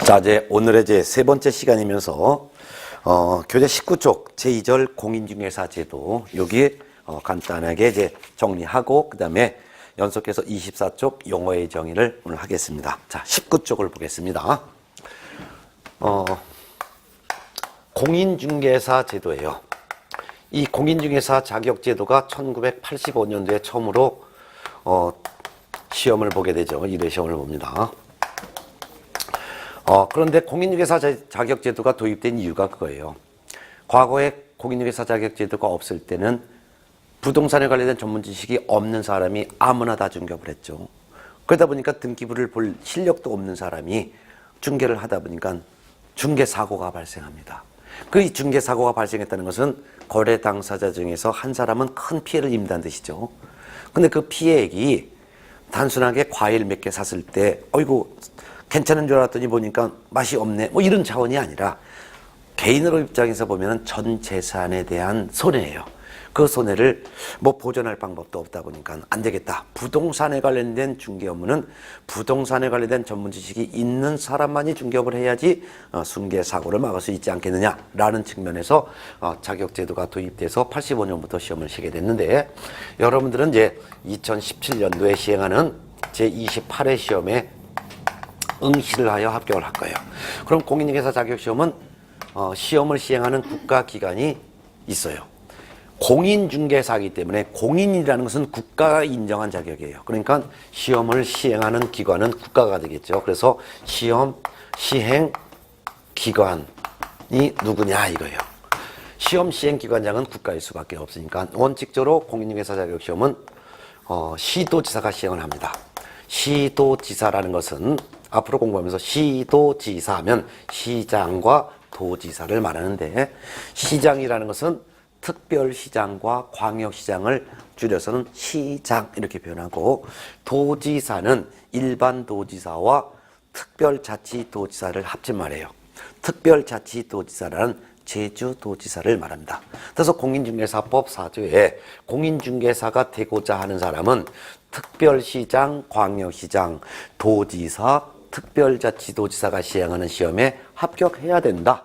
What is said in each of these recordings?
자, 이제 오늘의 이제 세 번째 시간이면서 교재 19쪽 제2절 공인중개사 제도 여기에 간단하게 이제 정리하고 그다음에 연속해서 24쪽 용어의 정의를 오늘 하겠습니다. 자, 19쪽을 보겠습니다. 공인중개사 제도예요. 이 공인중개사 자격제도가 1985년도에 처음으로 시험을 보게 되죠. 1회 시험을 봅니다. 그런데 공인중개사 자격제도가 도입된 이유가 그거예요. 과거에 공인중개사 자격제도가 없을 때는 부동산에 관련된 전문 지식이 없는 사람이 아무나 다 중개업을 했죠. 그러다 보니까 등기부를 볼 실력도 없는 사람이 중개를 하다 보니까 중개사고가 발생합니다. 그 중개사고가 발생했다는 것은 거래 당사자 중에서 한 사람은 큰 피해를 입는다는 뜻이죠. 근데 그 피해액이 단순하게 과일 몇 개 샀을 때 어이구 괜찮은 줄 알았더니 보니까 맛이 없네 뭐 이런 차원이 아니라 개인으로 입장에서 보면 전 재산에 대한 손해예요. 그 손해를 뭐 보전할 방법도 없다 보니까 안 되겠다. 부동산에 관련된 중개 업무는 부동산에 관련된 전문 지식이 있는 사람만이 중개업을 해야지 순개 사고를 막을 수 있지 않겠느냐라는 측면에서 자격제도가 도입돼서 85년부터 시험을 치게 됐는데 여러분들은 이제 2017년도에 시행하는 제28회 시험에 응시를 하여 합격을 할 거예요. 그럼 공인중개사 자격시험은 시험을 시행하는 국가기관이 있어요. 공인중개사이기 때문에 공인이라는 것은 국가가 인정한 자격이에요. 그러니까 시험을 시행하는 기관은 국가가 되겠죠. 그래서 시험 시행 기관이 누구냐 이거예요. 시험 시행 기관장은 국가일 수밖에 없으니까 원칙적으로 공인중개사 자격시험은 시도지사가 시행을 합니다. 시도지사라는 것은 앞으로 공부하면서 시도지사하면 시장과 도지사를 말하는데 시장이라는 것은 특별시장과 광역시장을 줄여서는 시장 이렇게 표현하고 도지사는 일반 도지사와 특별자치도지사를 합친 말이에요. 특별자치도지사라는 제주도지사를 말합니다. 그래서 공인중개사법 4조에 공인중개사가 되고자 하는 사람은 특별시장, 광역시장, 도지사, 특별자치도지사가 시행하는 시험에 합격해야 된다.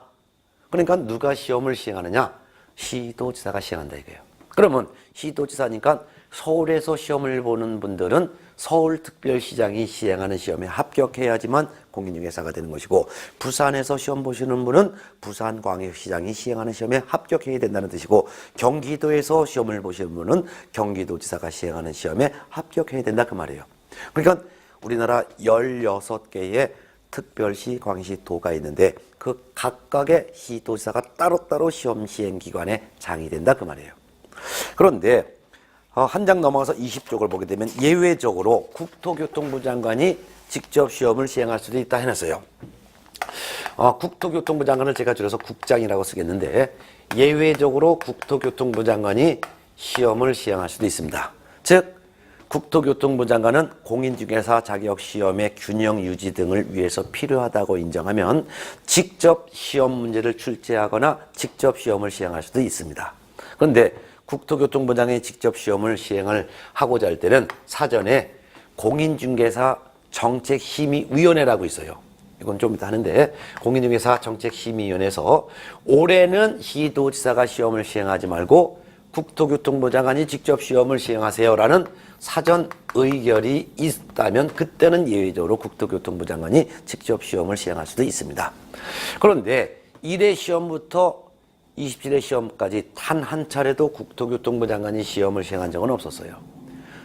그러니까 누가 시험을 시행하느냐? 시도지사가 시행한다 이거예요. 그러면 시도지사니까 서울에서 시험을 보는 분들은 서울특별시장이 시행하는 시험에 합격해야지만 공인중개사가 되는 것이고 부산에서 시험 보시는 분은 부산광역시장이 시행하는 시험에 합격해야 된다는 뜻이고 경기도에서 시험을 보시는 분은 경기도지사가 시행하는 시험에 합격해야 된다 그 말이에요. 그러니까 우리나라 16개의 특별시, 광시, 도가 있는데 그 각각의 시도지사가 따로따로 시험 시행기관에 장이 된다 그 말이에요. 그런데 한 장 넘어가서 20쪽을 보게 되면 예외적으로 국토교통부 장관이 직접 시험을 시행할 수도 있다 해놨어요. 국토교통부 장관을 제가 줄여서 국장이라고 쓰겠는데 예외적으로 국토교통부 장관이 시험을 시행할 수도 있습니다. 즉 국토교통부 장관은 공인중개사 자격시험의 균형 유지 등을 위해서 필요하다고 인정하면 직접 시험 문제를 출제하거나 직접 시험을 시행할 수도 있습니다. 그런데 국토교통부 장관이 직접 시험을 시행을 하고자 할 때는 사전에 공인중개사 정책심의위원회라고 있어요. 이건 좀 이따 하는데 공인중개사 정책심의위원회에서 올해는 시도지사가 시험을 시행하지 말고 국토교통부 장관이 직접 시험을 시행하세요라는 사전 의결이 있다면 그때는 예외적으로 국토교통부 장관이 직접 시험을 시행할 수도 있습니다. 그런데 1회 시험부터 27회 시험까지 단 한 차례도 국토교통부 장관이 시험을 시행한 적은 없었어요.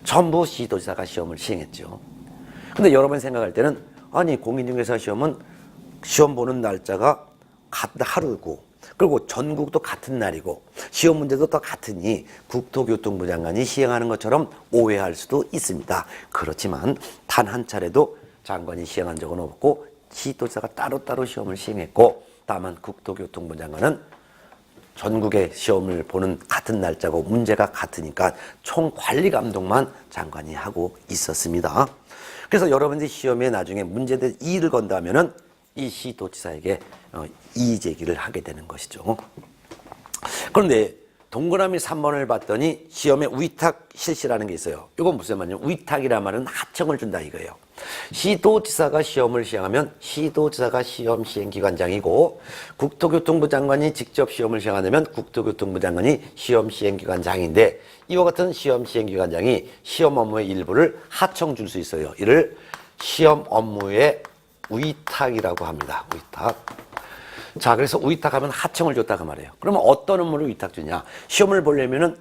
전부 시도지사가 시험을 시행했죠. 근데 여러분 생각할 때는 아니 공인중개사 시험은 시험 보는 날짜가 같은 하루고 그리고 전국도 같은 날이고 시험 문제도 다 같으니 국토교통부 장관이 시행하는 것처럼 오해할 수도 있습니다. 그렇지만 단 한 차례도 장관이 시행한 적은 없고 시도지사가 따로따로 시험을 시행했고 다만 국토교통부 장관은 전국의 시험을 보는 같은 날짜고 문제가 같으니까 총 관리 감독만 장관이 하고 있었습니다. 그래서 여러분들이 시험에 나중에 문제들 이의를 건다면은 이 시도지사에게 이의 제기를 하게 되는 것이죠. 그런데 동그라미 3번을 봤더니 시험에 위탁 실시라는 게 있어요. 이건 무슨 말이냐면 위탁이란 말은 하청을 준다 이거예요. 시도지사가 시험을 시행하면 시도지사가 시험 시행기관장이고, 국토교통부 장관이 직접 시험을 시행하면 국토교통부 장관이 시험 시행기관장인데, 이와 같은 시험 시행기관장이 시험 업무의 일부를 하청 줄 수 있어요. 이를 시험 업무의 위탁이라고 합니다. 위탁. 자, 그래서 위탁하면 하청을 줬다 그 말이에요. 그러면 어떤 업무를 위탁 주냐? 시험을 보려면은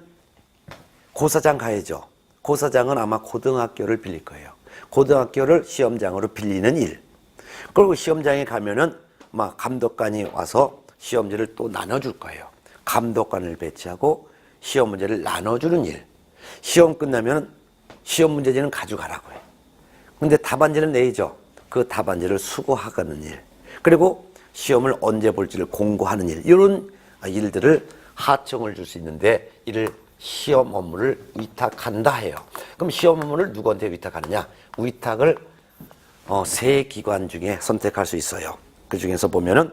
고사장 가야죠. 고사장은 아마 고등학교를 빌릴 거예요. 고등학교를 시험장으로 빌리는 일. 그리고 시험장에 가면은 막 감독관이 와서 시험지를 또 나눠줄 거예요. 감독관을 배치하고 시험 문제를 나눠주는 일. 시험 끝나면 시험 문제지는 가져가라고 해요. 근데 답안지는 내야죠. 그 답안지를 수거하는 일. 그리고 시험을 언제 볼지를 공고하는 일. 이런 일들을 하청을 줄 수 있는데, 이를 시험 업무를 위탁한다 해요. 그럼 시험 업무를 누구한테 위탁하느냐? 위탁을 세 기관 중에 선택할 수 있어요. 그 중에서 보면은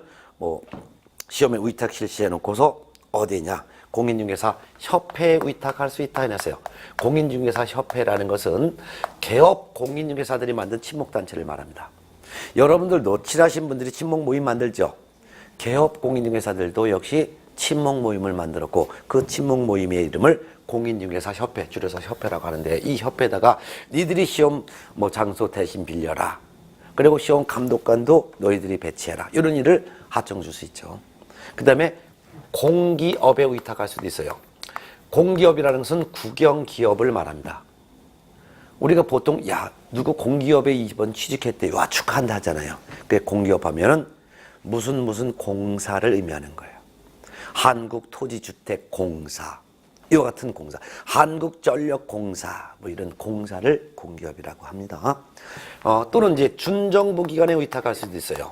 시험에 위탁 실시해 놓고서 어디냐? 공인중개사 협회에 위탁할 수 있다 해놨어요. 공인중개사 협회라는 것은 개업 공인중개사들이 만든 친목단체를 말합니다. 여러분들도 친하신 분들이 친목 모임 만들죠. 개업 공인중개사들도 역시 친목 모임을 만들었고, 그 친목 모임의 이름을 공인중개사 협회, 줄여서 협회라고 하는데, 이 협회에다가 니들이 시험 장소 대신 빌려라. 그리고 시험 감독관도 너희들이 배치해라. 이런 일을 하청 줄 수 있죠. 그 다음에 공기업에 위탁할 수도 있어요. 공기업이라는 것은 국영기업을 말합니다. 우리가 보통 누구 공기업에 이번 취직했대, 와 축하한다 하잖아요. 그게 공기업 하면은 무슨 공사를 의미하는 거예요. 한국토지주택공사, 이와 같은 공사, 한국전력공사, 이런 공사를 공기업이라고 합니다. 또는 이제 준정부 기관에 위탁할 수도 있어요.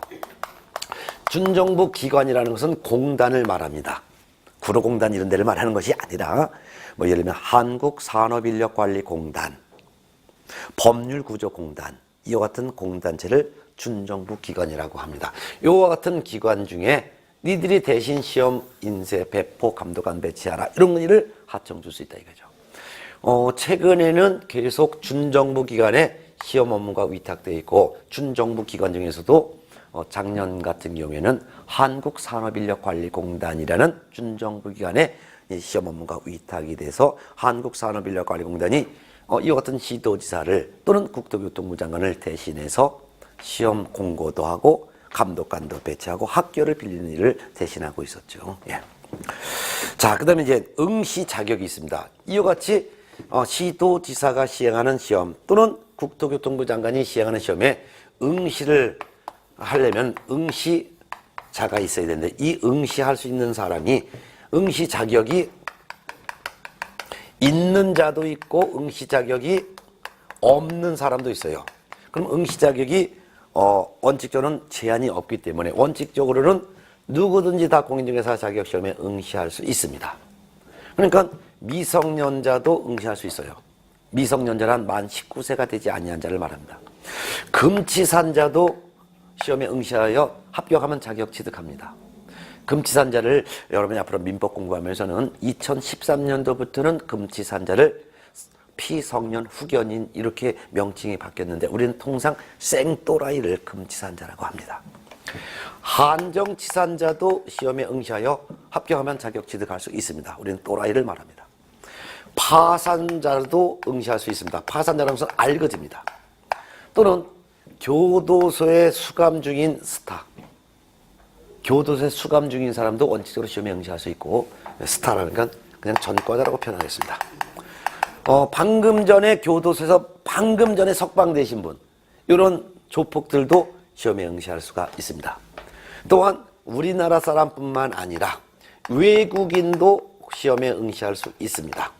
준정부 기관이라는 것은 공단을 말합니다. 구로공단 이런 데를 말하는 것이 아니라, 예를 들면 한국산업인력관리공단, 법률구조공단, 이와 같은 공단체를 준정부 기관이라고 합니다. 이와 같은 기관 중에 니들이 대신 시험 인쇄, 배포, 감독관 배치하라, 이런 일을 하청 줄 수 있다 이거죠. 최근에는 계속 준정부 기관에 시험 업무가 위탁되어 있고, 준정부 기관 중에서도 작년 같은 경우에는 한국산업인력관리공단이라는 준정부 기관에 시험 업무가 위탁이 돼서 한국산업인력관리공단이 이와 같은 시도지사를 또는 국토교통부 장관을 대신해서 시험 공고도 하고 감독관도 배치하고 학교를 빌리는 일을 대신하고 있었죠. 예. 자, 그 다음에 이제 응시 자격이 있습니다. 이와 같이 시도지사가 시행하는 시험 또는 국토교통부 장관이 시행하는 시험에 응시를 하려면 응시자가 있어야 되는데, 이 응시할 수 있는 사람이 응시 자격이 있는 자도 있고 응시 자격이 없는 사람도 있어요. 그럼 응시 자격이 원칙적으로는 제한이 없기 때문에 원칙적으로는 누구든지 다 공인중개사 자격 시험에 응시할 수 있습니다. 그러니까 미성년자도 응시할 수 있어요. 미성년자란 만 19세가 되지 아니한 자를 말합니다. 금치산자도 시험에 응시하여 합격하면 자격 취득합니다. 금치산자를 여러분이 앞으로 민법 공부하면서는 2013년도부터는 금치산자를 피성년 후견인 이렇게 명칭이 바뀌었는데, 우리는 통상 생또라이를 금치산자라고 합니다. 한정치산자도 시험에 응시하여 합격하면 자격 취득할 수 있습니다. 우리는 또라이를 말합니다. 파산자도 응시할 수 있습니다. 파산자라는 것은 알거지입니다. 또는 교도소에 수감 중인 스타, 교도소에 수감 중인 사람도 원칙적으로 시험에 응시할 수 있고, 스타라는 건 그냥 전과자라고 표현하겠습니다. 방금 전에 교도소에서 방금 전에 석방되신 분, 이런 조폭들도 시험에 응시할 수가 있습니다. 또한 우리나라 사람뿐만 아니라 외국인도 시험에 응시할 수 있습니다.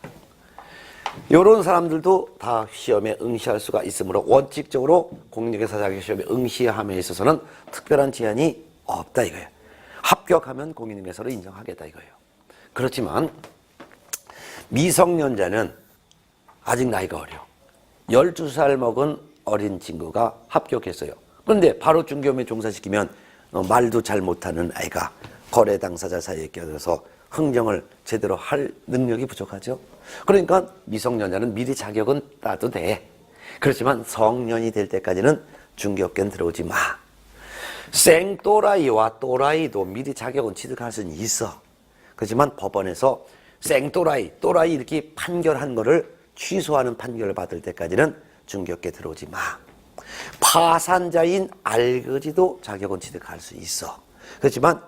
이런 사람들도 다 시험에 응시할 수가 있으므로 원칙적으로 공인중개사 자격 시험에 응시함에 있어서는 특별한 제한이 없다 이거예요. 합격하면 공인중개사로 인정하겠다 이거예요. 그렇지만 미성년자는 아직 나이가 어려. 12살 먹은 어린 친구가 합격했어요. 그런데 바로 중개업에 종사시키면 말도 잘 못하는 아이가 거래 당사자 사이에 껴들어서 흥정을 제대로 할 능력이 부족하죠. 그러니까 미성년자는 미리 자격은 따도 돼. 그렇지만 성년이 될 때까지는 중개업계는 들어오지 마. 생또라이와 또라이도 미리 자격은 취득할 수는 있어. 그렇지만 법원에서 생또라이, 또라이 이렇게 판결한 거를 취소하는 판결을 받을 때까지는 중개업계 들어오지 마. 파산자인 알거지도 자격은 취득할 수 있어. 그렇지만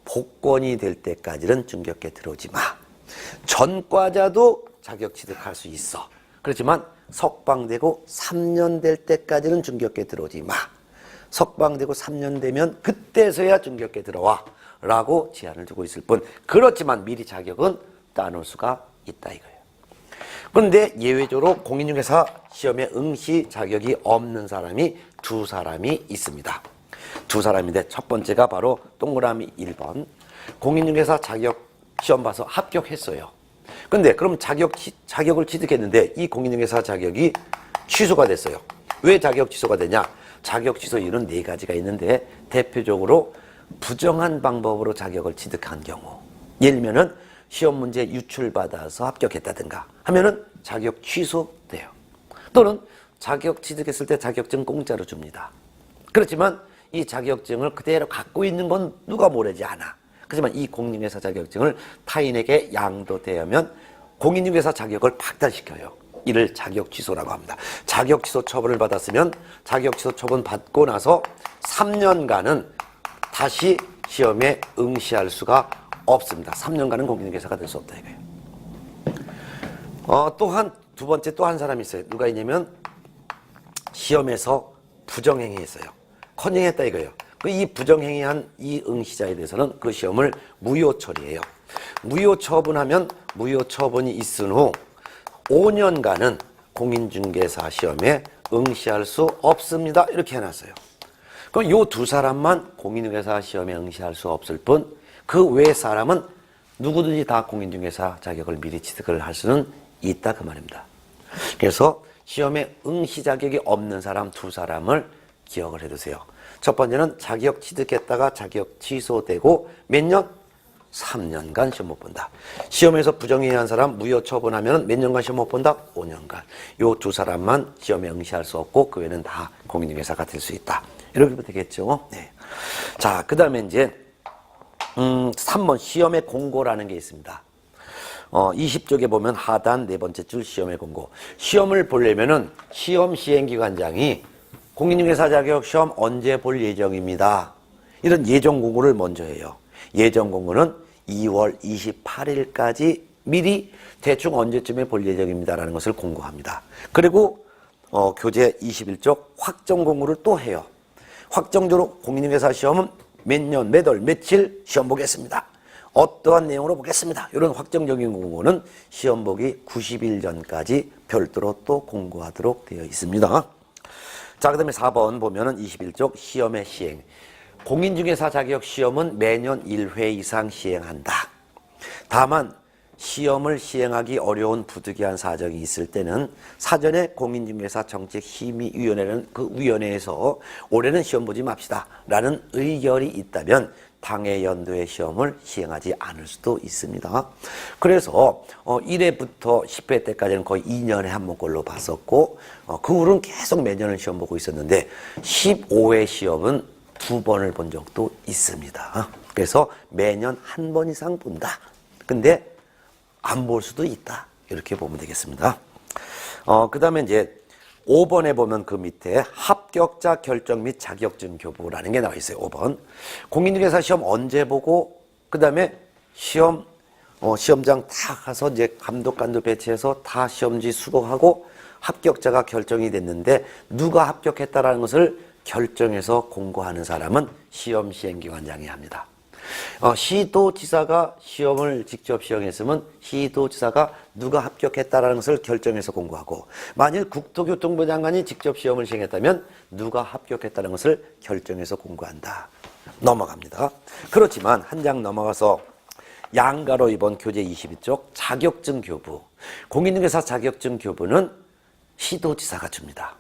복권이 될 때까지는 중개업계 들어오지 마. 전과자도 자격 취득할 수 있어. 그렇지만 석방되고 3년 될 때까지는 중개업계 들어오지 마. 석방되고 3년 되면 그때서야 중개업계 들어와 라고 제한을 두고 있을 뿐, 그렇지만 미리 자격은 따놓을 수가 있다 이거예요. 그런데 예외적으로 공인중개사 시험에 응시 자격이 없는 사람이 두 사람이 있습니다. 두 사람인데 첫 번째가 바로 동그라미 1번. 공인중개사 자격 시험 봐서 합격했어요. 근데 그럼 자격을 취득했는데 이 공인중개사 자격이 취소가 됐어요. 왜 자격 취소가 되냐? 자격 취소 이유는 4가지가 있는데, 대표적으로 부정한 방법으로 자격을 취득한 경우, 예를 들면은 시험 문제 유출받아서 합격했다든가 하면은 자격 취소돼요. 또는 자격 취득했을 때 자격증 공짜로 줍니다. 그렇지만 이 자격증을 그대로 갖고 있는 건 누가 모르지 않아. 하지만 이 공인중개사 자격증을 타인에게 양도되면 공인중개사 자격을 박탈시켜요. 이를 자격 취소라고 합니다. 자격 취소 처분을 받았으면 자격 취소 처분 받고 나서 3년간은 다시 시험에 응시할 수가 없습니다. 3년간은 공인중개사가 될 수 없다 이거예요. 또한 두 번째 또 한 사람이 있어요. 누가 있냐면 시험에서 부정행위 했어요. 컨닝했다 이거예요. 이 부정행위한 이 응시자에 대해서는 그 시험을 무효 처리해요. 무효 처분하면 무효 처분이 있은 후 5년간은 공인중개사 시험에 응시할 수 없습니다. 이렇게 해놨어요. 그럼 요 두 사람만 공인중개사 시험에 응시할 수 없을 뿐, 그 외 사람은 누구든지 다 공인중개사 자격을 미리 취득을 할 수는 있다 그 말입니다. 그래서 시험에 응시 자격이 없는 사람 두 사람을 기억을 해두세요. 첫 번째는 자격 취득했다가 자격 취소되고 몇 년? 3년간 시험 못 본다. 시험에서 부정행위한 사람 무효 처분하면 몇 년간 시험 못 본다? 5년간. 요 두 사람만 시험에 응시할 수 없고 그 외에는 다 공인중개사가 될 수 있다. 이렇게 보면 되겠죠. 네. 자, 그 다음에 이제 3번 시험의 공고라는 게 있습니다. 20쪽에 보면 하단 네 번째 줄 시험의 공고. 시험을 보려면은 시험 시행기관장이 공인중개사 자격 시험 언제 볼 예정입니다. 이런 예정 공고를 먼저 해요. 예정 공고는 2월 28일까지 미리 대충 언제쯤에 볼 예정입니다라는 것을 공고합니다. 그리고 교재 21쪽 확정 공고를 또 해요. 확정적으로 공인중개사 시험은 몇 년, 몇 월, 며칠 시험 보겠습니다. 어떠한 내용으로 보겠습니다. 이런 확정적인 공고는 시험 보기 90일 전까지 별도로 또 공고하도록 되어 있습니다. 자, 그 다음에 4번 보면은 21쪽 시험의 시행. 공인중개사 자격 시험은 매년 1회 이상 시행한다. 다만 시험을 시행하기 어려운 부득이한 사정이 있을 때는 사전에 공인중개사 정책심의위원회라는 그 위원회에서 올해는 시험 보지 맙시다 라는 의결이 있다면 당해 연도의 시험을 시행하지 않을 수도 있습니다. 그래서 1회부터 10회 때까지는 거의 2년에 한 번꼴로 봤었고 그 후로는 계속 매년을 시험 보고 있었는데 15회 시험은 2번을 본 적도 있습니다. 그래서 매년 한 번 이상 본다. 근데 안 볼 수도 있다. 이렇게 보면 되겠습니다. 그 다음에 이제 5번에 보면 그 밑에 합격자 결정 및 자격증 교부라는 게 나와 있어요. 5번. 공인중개사 시험 언제 보고, 그 다음에 시험장 다 가서 이제 감독관도 배치해서 다 시험지 수록하고 합격자가 결정이 됐는데 누가 합격했다라는 것을 결정해서 공고하는 사람은 시험 시행기관장이 합니다. 시도지사가 시험을 직접 시행했으면 시도지사가 누가 합격했다라는 것을 결정해서 공고하고, 만일 국토교통부 장관이 직접 시험을 시행했다면 누가 합격했다는 것을 결정해서 공고한다. 넘어갑니다. 그렇지만 한 장 넘어가서 양가로 2번 교재 22쪽 자격증 교부. 공인중개사 자격증 교부는 시도지사가 줍니다.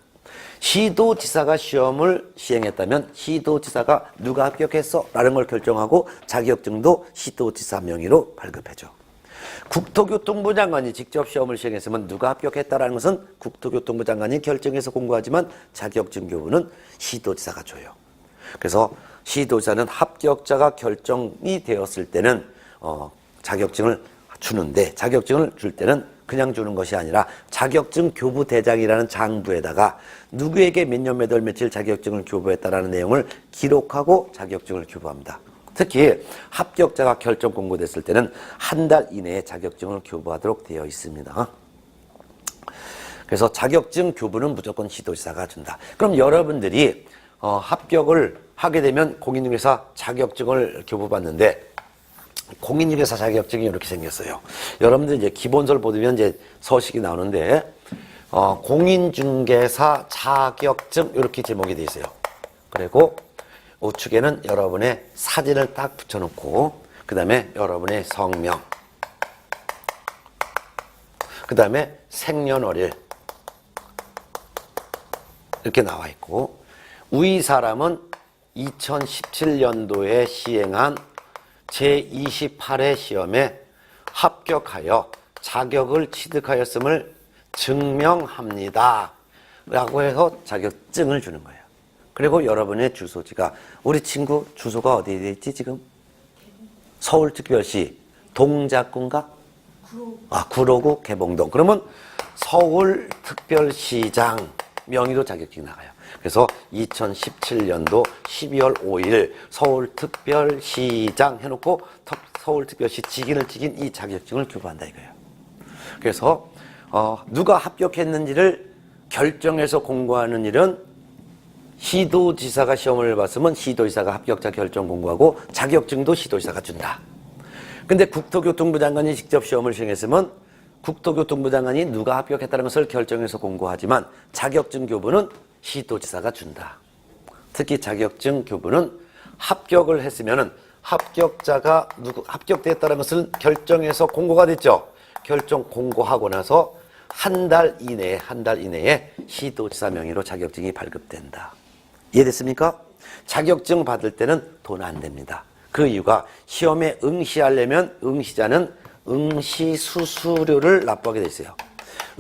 시도지사가 시험을 시행했다면 시도지사가 누가 합격했어? 라는 걸 결정하고 자격증도 시도지사 명의로 발급해줘. 국토교통부 장관이 직접 시험을 시행했으면 누가 합격했다라는 것은 국토교통부 장관이 결정해서 공고하지만 자격증 교부는 시도지사가 줘요. 그래서 시도지사는 합격자가 결정이 되었을 때는 자격증을 주는데, 자격증을 줄 때는 그냥 주는 것이 아니라 자격증 교부 대장이라는 장부에다가 누구에게 몇 년 몇 월 며칠 자격증을 교부했다라는 내용을 기록하고 자격증을 교부합니다. 특히 합격자가 결정 공고됐을 때는 한 달 이내에 자격증을 교부하도록 되어 있습니다. 그래서 자격증 교부는 무조건 시도지사가 준다. 그럼 여러분들이 합격을 하게 되면 공인중개사 자격증을 교부받는데, 공인중개사 자격증이 이렇게 생겼어요. 여러분들 이제 기본서를 보면 이제 서식이 나오는데, 공인중개사 자격증 이렇게 제목이 되어 있어요. 그리고 우측에는 여러분의 사진을 딱 붙여놓고, 그 다음에 여러분의 성명, 그 다음에 생년월일 이렇게 나와 있고, 위 사람은 2017년도에 시행한 제28회 시험에 합격하여 자격을 취득하였음을 증명합니다 라고 해서 자격증을 주는 거예요. 그리고 여러분의 주소지가, 우리 친구 주소가 어디에 돼 있지 지금? 서울특별시 동작구인가? 구로구 개봉동. 그러면 서울특별시장 명의로 자격증이 나가요. 그래서 2017년도 12월 5일 서울특별시장 해놓고 서울특별시 직인을 지긴 이 자격증을 교부한다 이거예요. 그래서 누가 합격했는지를 결정해서 공고하는 일은 시도지사가 시험을 봤으면 시도지사가 합격자 결정 공고하고 자격증도 시도지사가 준다. 근데 국토교통부 장관이 직접 시험을 시행했으면 국토교통부 장관이 누가 합격했다는 것을 결정해서 공고하지만 자격증 교부는 시도지사가 준다. 특히 자격증 교부는 합격을 했으면은 합격자가 합격됐다는 것을 결정해서 공고가 됐죠. 결정 공고하고 나서 한 달 이내에 시도지사 명의로 자격증이 발급된다. 이해됐습니까? 자격증 받을 때는 돈 안 됩니다. 그 이유가 시험에 응시하려면 응시자는 응시수수료를 납부하게 돼 있어요.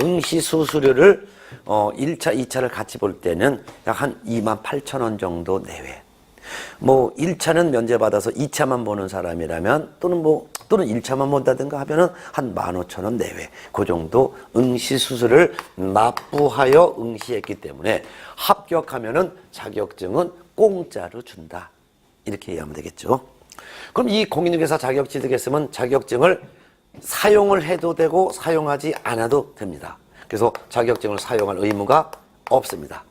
응시수수료를 1차, 2차를 같이 볼 때는 약 한 28,000원 정도 내외. 1차는 면제받아서 2차만 보는 사람이라면 또는 1차만 본다든가 하면은 한 15,000원 내외. 그 정도 응시수수료를 납부하여 응시했기 때문에 합격하면은 자격증은 공짜로 준다. 이렇게 이해하면 되겠죠. 그럼 이 공인중개사 자격 취득했으면 자격증을 사용을 해도 되고 사용하지 않아도 됩니다. 그래서 자격증을 사용할 의무가 없습니다.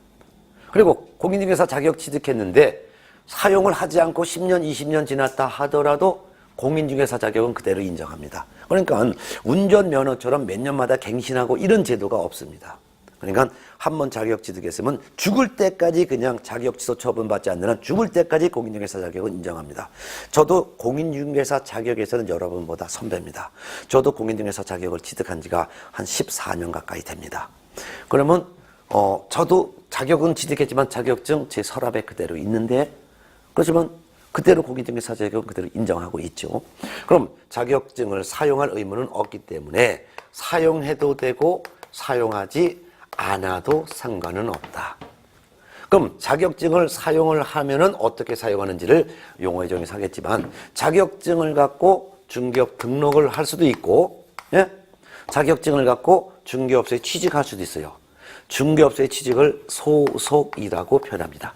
그리고 공인중개사 자격 취득했는데 사용을 하지 않고 10년, 20년 지났다 하더라도 공인중개사 자격은 그대로 인정합니다. 그러니까 운전면허처럼 몇 년마다 갱신하고 이런 제도가 없습니다. 그러니까 한번 자격 취득했으면 죽을 때까지 그냥 자격 취소 처분받지 않는 한 죽을 때까지 공인중개사 자격은 인정합니다. 저도 공인중개사 자격에서는 여러분보다 선배입니다. 저도 공인중개사 자격을 취득한 지가 한 14년 가까이 됩니다. 그러면 저도 자격은 취득했지만 자격증 제 서랍에 그대로 있는데, 그렇지만 그대로 공인중개사 자격은 그대로 인정하고 있죠. 그럼 자격증을 사용할 의무는 없기 때문에 사용해도 되고 사용하지 않아도 상관은 없다. 그럼 자격증을 사용을 하면은 어떻게 사용하는지를 용어에 정해서 하겠지만, 자격증을 갖고 중개업 등록을 할 수도 있고, 예? 자격증을 갖고 중개업소에 취직할 수도 있어요. 중개업소에 취직을 소속이라고 표현합니다.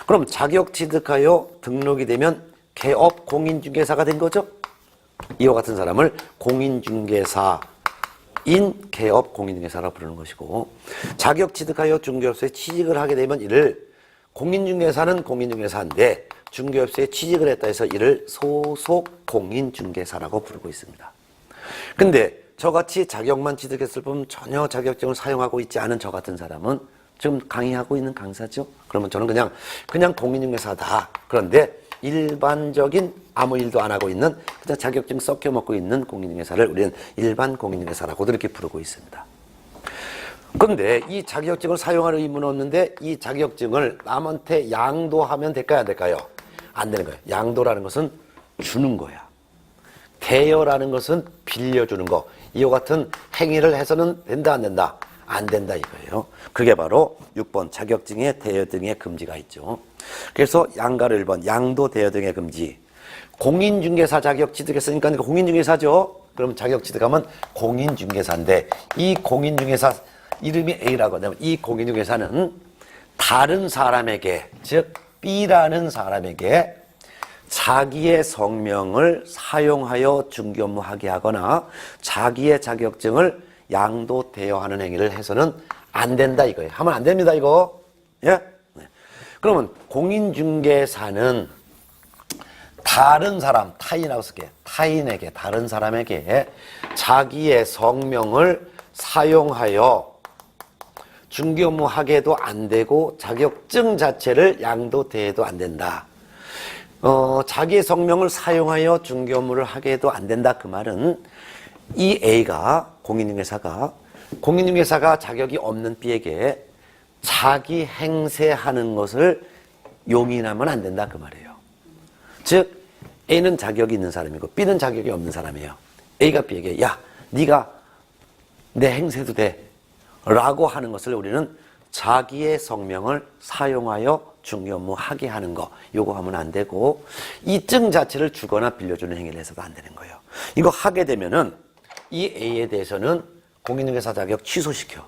그럼 자격 취득하여 등록이 되면 개업 공인중개사가 된 거죠. 이와 같은 사람을 공인중개사인 개업 공인중개사라고 부르는 것이고, 자격 취득하여 중개업소에 취직을 하게 되면 이를 공인중개사는 공인중개사인데 중개업소에 취직을 했다 해서 이를 소속 공인중개사라고 부르고 있습니다. 근데 저같이 자격만 취득했을 뿐 전혀 자격증을 사용하고 있지 않은 저 같은 사람은 지금 강의하고 있는 강사죠. 그러면 저는 그냥 공인중개사다. 그런데 일반적인 아무 일도 안 하고 있는 그냥 자격증 썩혀 먹고 있는 공인중개사를 우리는 일반 공인중개사라고도 이렇게 부르고 있습니다. 그런데 이 자격증을 사용할 의무는 없는데 이 자격증을 남한테 양도하면 될까요? 안 될까요? 안 되는 거예요. 양도라는 것은 주는 거야. 대여라는 것은 빌려주는 거. 이와 같은 행위를 해서는 된다, 안 된다? 안 된다 이거예요. 그게 바로 6번 자격증에 대여 등의 금지가 있죠. 그래서 양가를 1번 양도 대여 등의 금지. 공인중개사 자격 취득했으니까 공인중개사죠. 그럼 자격 취득하면 공인중개사인데 이 공인중개사 이름이 A라고 하면 이 공인중개사는 다른 사람에게, 즉 B라는 사람에게 자기의 성명을 사용하여 중개업무하게 하거나 자기의 자격증을 양도 대여하는 행위를 해서는 안 된다 이거예요. 하면 안 됩니다 이거. 예? 네. 그러면 공인중개사는 다른 사람, 타인하고 쓸게. 타인에게, 다른 사람에게 자기의 성명을 사용하여 중개업무하게도 안 되고 자격증 자체를 양도 대여도 안 된다. 자기의 성명을 사용하여 중개업무를 하게 해도 안 된다. 그 말은 이 A가 공인중개사가 자격이 없는 B에게 자기 행세하는 것을 용인하면 안 된다. 그 말이에요. 즉 A는 자격이 있는 사람이고 B는 자격이 없는 사람이에요. A가 B에게 야, 네가 내 행세도 돼 라고 하는 것을 우리는 자기의 성명을 사용하여 중개업무 하게 하는 거, 요거 하면 안 되고 이 증 자체를 주거나 빌려주는 행위를 해서도 안 되는 거예요. 이거 하게 되면은 이 A에 대해서는 공인중개사 자격 취소시켜.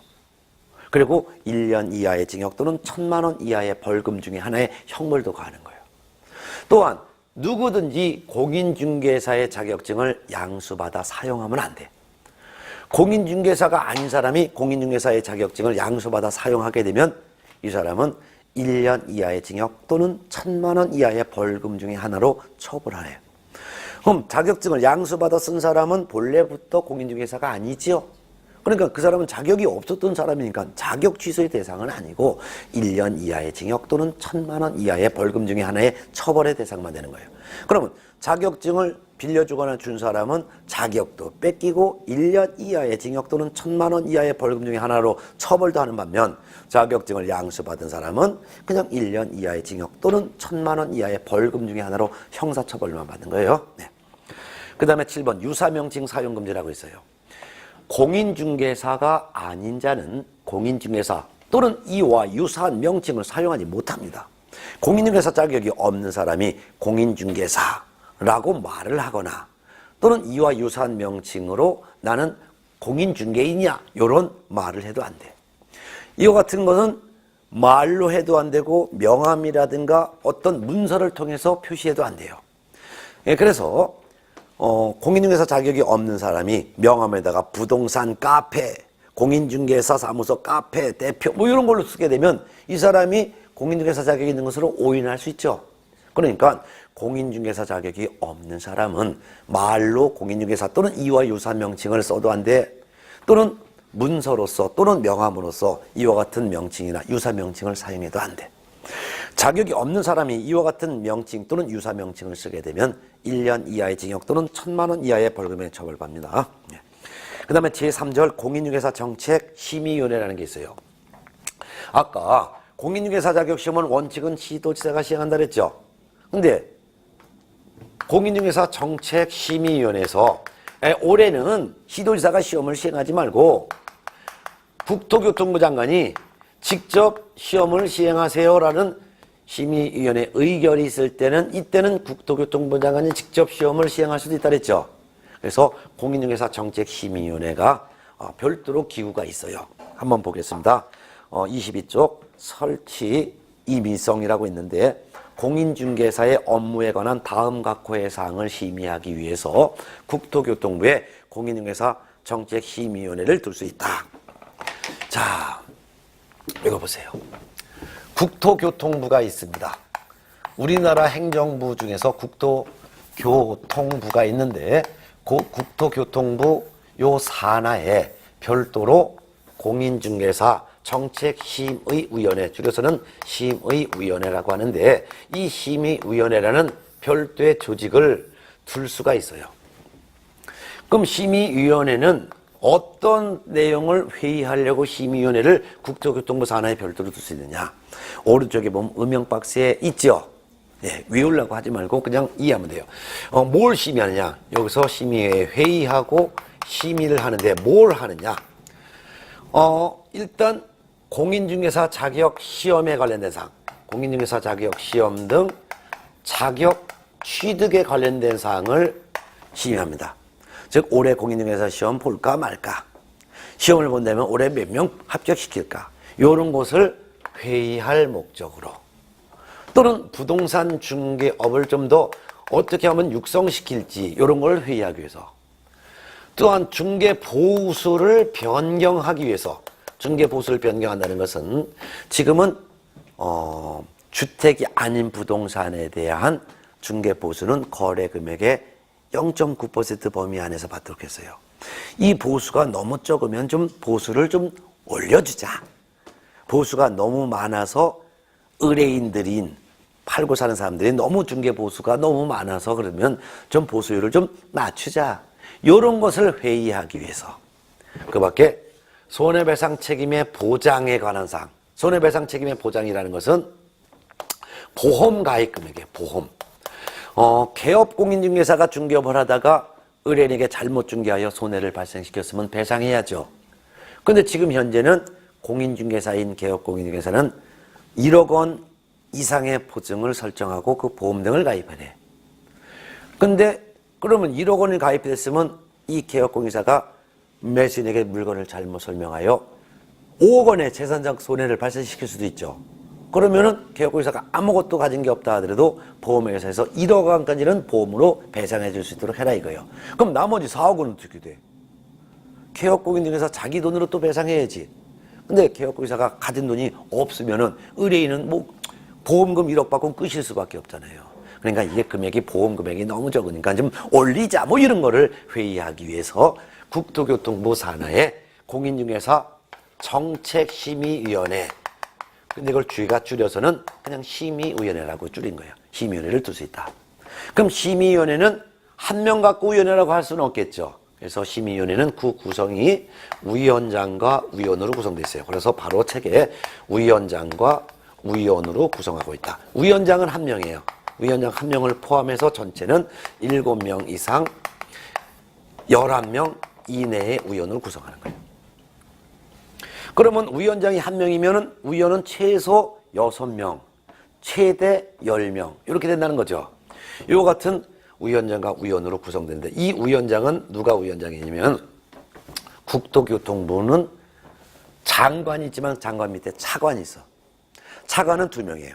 그리고 1년 이하의 징역 또는 1,000만 원 이하의 벌금 중에 하나의 형벌도 가하는 거예요. 또한 누구든지 공인중개사의 자격증을 양수받아 사용하면 안 돼. 공인중개사가 아닌 사람이 공인중개사의 자격증을 양수받아 사용하게 되면 이 사람은 1년 이하의 징역 또는 1,000만 원 이하의 벌금 중에 하나로 처벌하래요. 그럼 자격증을 양수받아 쓴 사람은 본래부터 공인중개사가 아니지요. 그러니까 그 사람은 자격이 없었던 사람이니까 자격 취소의 대상은 아니고 1년 이하의 징역 또는 1,000만 원 이하의 벌금 중에 하나의 처벌의 대상만 되는 거예요. 그러면 자격증을 빌려주거나 준 사람은 자격도 뺏기고 1년 이하의 징역 또는 1,000만 원 이하의 벌금 중에 하나로 처벌도 하는 반면 자격증을 양수받은 사람은 그냥 1년 이하의 징역 또는 1,000만 원 이하의 벌금 중에 하나로 형사처벌만 받는 거예요. 네. 그 다음에 7번 유사명칭 사용금지라고 있어요. 공인중개사가 아닌 자는 공인중개사 또는 이와 유사한 명칭을 사용하지 못합니다. 공인중개사 자격이 없는 사람이 공인중개사라고 말을 하거나 또는 이와 유사한 명칭으로 나는 공인중개인이야 이런 말을 해도 안 돼. 이와 같은 것은 말로 해도 안 되고 명함이라든가 어떤 문서를 통해서 표시해도 안 돼요. 예, 그래서 공인중개사 자격이 없는 사람이 명함에다가 부동산 카페, 공인중개사 사무소 카페 대표 뭐 이런 걸로 쓰게 되면 이 사람이 공인중개사 자격이 있는 것으로 오인할 수 있죠. 그러니까 공인중개사 자격이 없는 사람은 말로 공인중개사 또는 이와 유사한 명칭을 써도 안 돼. 또는 문서로서 또는 명함으로서 이와 같은 명칭이나 유사 명칭을 사용해도 안 돼. 자격이 없는 사람이 이와 같은 명칭 또는 유사 명칭을 쓰게 되면 1년 이하의 징역 또는 1,000만 원 이하의 벌금에 처벌받습니다. 그 다음에 제3절 공인중개사 정책심의위원회라는 게 있어요. 아까 공인중개사 자격시험은 원칙은 시도지사가 시행한다 그랬죠. 근데 공인중개사 정책심의위원회에서 올해는 시도지사가 시험을 시행하지 말고 국토교통부 장관이 직접 시험을 시행하세요라는 심의위원회 의결이 있을 때는 이때는 국토교통부 장관이 직접 시험을 시행할 수도 있다 그랬죠. 그래서 공인중개사 정책심의위원회가 별도로 기구가 있어요. 한번 보겠습니다. 22쪽 설치 임의성이라고 있는데 공인중개사의 업무에 관한 다음 각호의 사항을 심의하기 위해서 국토교통부에 공인중개사 정책심의위원회를 둘 수 있다. 자, 읽어보세요. 국토교통부가 있습니다. 우리나라 행정부 중에서 국토교통부가 있는데 그 국토교통부 요 산하에 별도로 공인중개사 정책심의위원회, 줄여서는 심의위원회라고 하는데 이 심의위원회라는 별도의 조직을 둘 수가 있어요. 그럼 심의위원회는 어떤 내용을 회의하려고 심의위원회를 국토교통부 산하에 별도로 둘 수 있느냐? 오른쪽에 보면 음영 박스에 있죠. 네, 외우려고 하지 말고 그냥 이해하면 돼요. 뭘 심의하느냐? 여기서 심의회 회의하고 심의를 하는데 뭘 하느냐? 일단 공인중개사 자격 시험에 관련된 사항, 공인중개사 자격 시험 등 자격 취득에 관련된 사항을 심의합니다. 즉 올해 공인중개사 시험 볼까 말까, 시험을 본다면 올해 몇 명 합격시킬까, 이런 것을 회의할 목적으로, 또는 부동산 중개업을 좀 더 어떻게 하면 육성시킬지 이런 걸 회의하기 위해서, 또한 중개보수를 변경하기 위해서. 중개보수를 변경한다는 것은 지금은 주택이 아닌 부동산에 대한 중개보수는 거래금액의 0.9% 범위 안에서 받도록 했어요. 이 보수가 너무 적으면 좀 보수를 좀 올려주자. 보수가 너무 많아서 의뢰인들인 팔고 사는 사람들이 너무 중개보수가 너무 많아서 그러면 좀 보수율을 좀 낮추자. 이런 것을 회의하기 위해서. 그 밖에 손해배상 책임의 보장에 관한 사항. 손해배상 책임의 보장이라는 것은 보험 가입금액이에요. 보험. 개업공인중개사가 중개업을 하다가 의뢰인에게 잘못 중개하여 손해를 발생시켰으면 배상해야죠. 그런데 지금 현재는 공인중개사인 개업공인중개사는 1억 원 이상의 보증을 설정하고 그 보험 등을 가입하래. 근데 그러면 1억 원을 가입했으면 이 개업공인사가 매수인에게 물건을 잘못 설명하여 5억 원의 재산적 손해를 발생시킬 수도 있죠. 그러면은 개업공인사가 아무것도 가진 게 없다 하더라도 보험회사에서 1억 원까지는 보험으로 배상해 줄 수 있도록 해라 이거예요. 그럼 나머지 4억 원은 어떻게 돼? 개업공인중개사 자기 돈으로 또 배상해야지. 근데 개업공인사가 가진 돈이 없으면은 의뢰인은 뭐 보험금 1억 받고 끄실 수밖에 없잖아요. 그러니까 이게 금액이 보험 금액이 너무 적으니까 좀 올리자 뭐 이런 거를 회의하기 위해서 국토교통부 산하에 공인중개사 정책심의위원회, 근데 이걸 주의가 줄여서는 그냥 심의위원회라고 줄인 거예요. 심의위원회를 둘 수 있다. 그럼 심의위원회는 한 명 갖고 위원회라고 할 수는 없겠죠. 그래서 심의위원회는 그 구성이 위원장과 위원으로 구성되어 있어요. 그래서 바로 책에 위원장과 위원으로 구성하고 있다. 위원장은 한 명이에요. 위원장 한 명을 포함해서 전체는 7명 이상 11명 이내의 위원으로 구성하는 거예요. 그러면 위원장이 한 명이면은 위원은 최소 6명, 최대 10명 이렇게 된다는 거죠. 이와 같은 위원장과 위원으로 구성되는데 이 위원장은 누가 위원장이냐면 국토교통부는 장관이 있지만 장관 밑에 차관이 있어. 차관은 2명이에요.